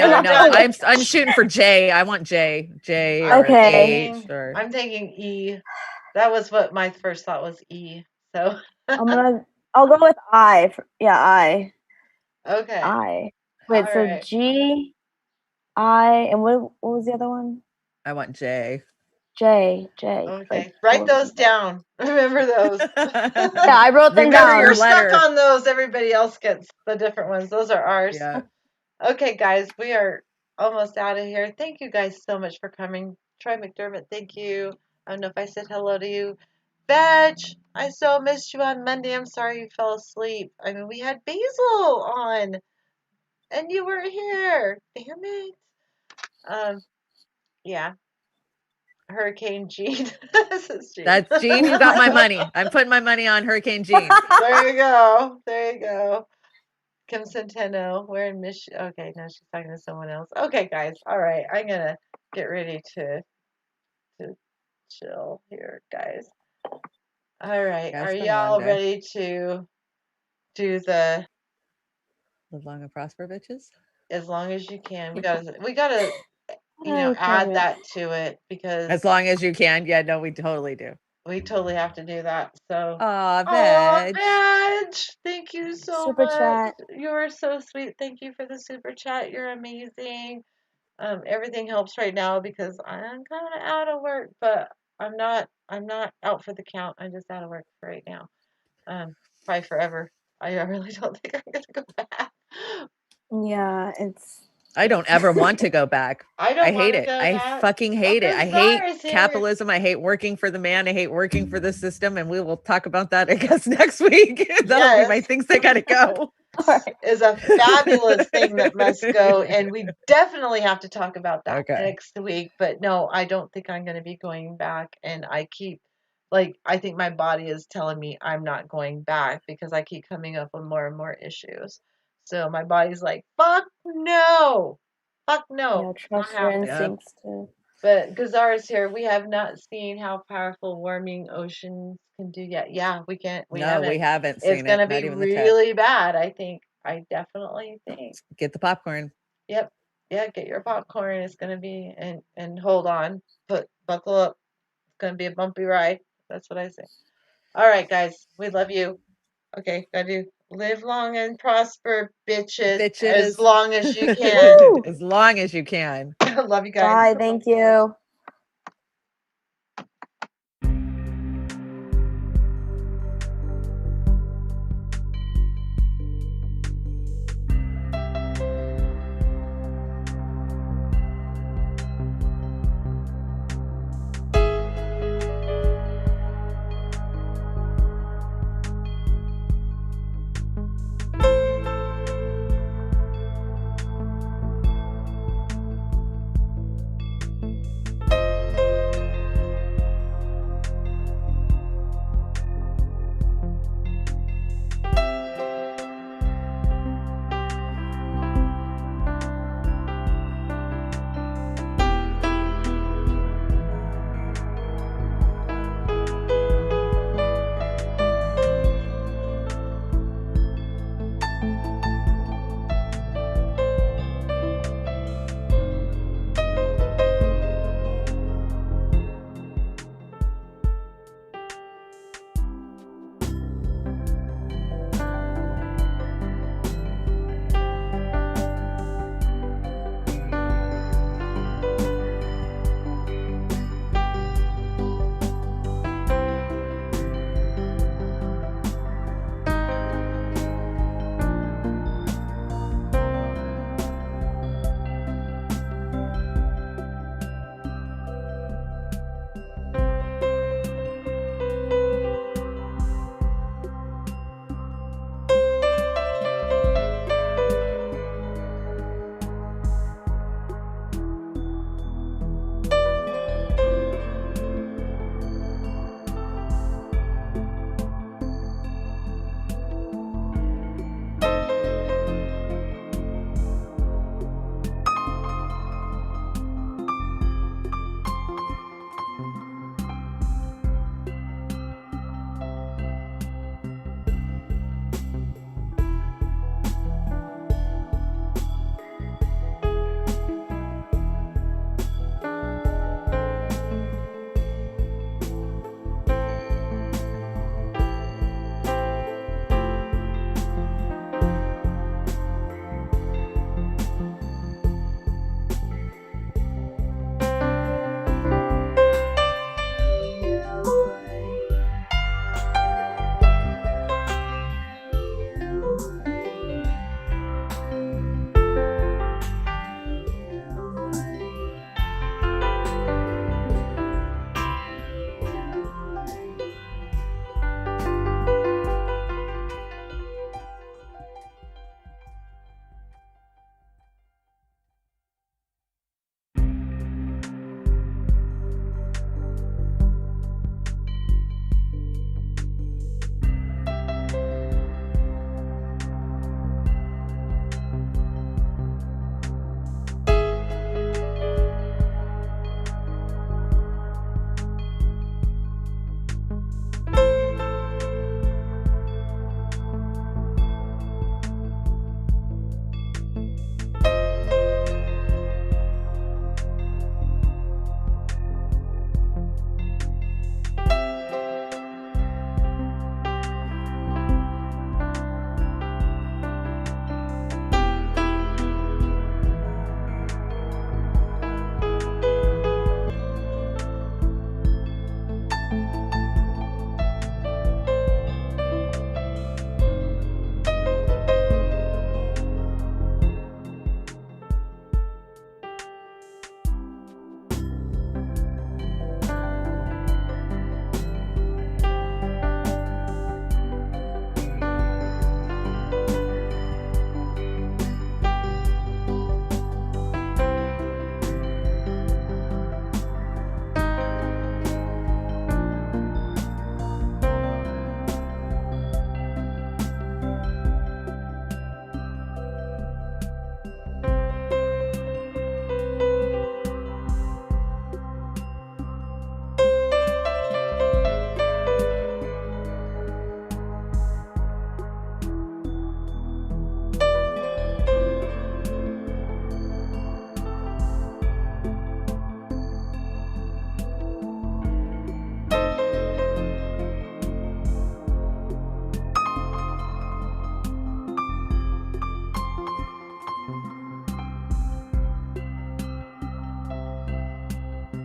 I'm shooting for J. I want J. J. Or okay. H. Or... I'm thinking E. That was what my first thought was, E. So I'll go with I. I. Okay. I. Wait, so right. G, I, and what was the other one? I want J. J. Okay. Write those down. Remember those. Yeah, I wrote them down. You're stuck on those. Everybody else gets the different ones. Those are ours. Yeah. Okay, guys, we are almost out of here. Thank you guys so much for coming. Troy McDermott, thank you. I don't know if I said hello to you. Veg, I so missed you on Monday. I'm sorry you fell asleep. I mean, we had Basil on, and you were here. Damn it. Yeah. Hurricane Jean. That's Jean. You got my money. I'm putting my money on Hurricane Jean. There you go. Kim Centeno, we're in Michigan. Okay, no, she's talking to someone else. Okay, guys. All right, I'm gonna get ready to chill here, guys. All right, Yeah, are it's been a long y'all day. ready to do the Live long and prosper, bitches. as long as you can? We gotta I add promise. that to it because As long as you can. Yeah, no, we totally do. we totally have to do that. So, Aw, oh, Veg. Madge, thank you so Super much. chat. You are so sweet. Thank you for the super chat. You're amazing. Everything helps right now because I'm kind of out of work, but I'm not out for the count. I'm just out of work for right now. Probably forever. I really don't think I'm gonna go back. Yeah, I don't ever want to go back. I don't hate want to it. go I back. fucking hate it. I Because hate Zara's here. capitalism. I hate working for the man. I hate working for the system. And we will talk about that, I guess, next week. That'll be my Yes. things that gotta go. Is a fabulous thing that must go, and we definitely have to talk about that Okay. next week. But no, I don't think I'm going to be going back, and I keep I think my body is telling me I'm not going back because I keep coming up with more and more issues. So my body's like, fuck no, fuck no, yeah, not trust your happening. instincts too. But Gazara's here. We have not seen how powerful warming oceans can do yet. Yeah, we can't. We No, we haven't It's seen going to it. Not be even the tip. really bad, I think. I definitely think. Get the popcorn. Yep. Yeah, get your popcorn. It's going to be, and hold on. Buckle up. It's going to be a bumpy ride. That's what I say. All right, guys. We love you. Okay, gotta do live long and prosper, bitches. Bitches. As long as you can. As long as you can. Love you guys. Bye. Thank you.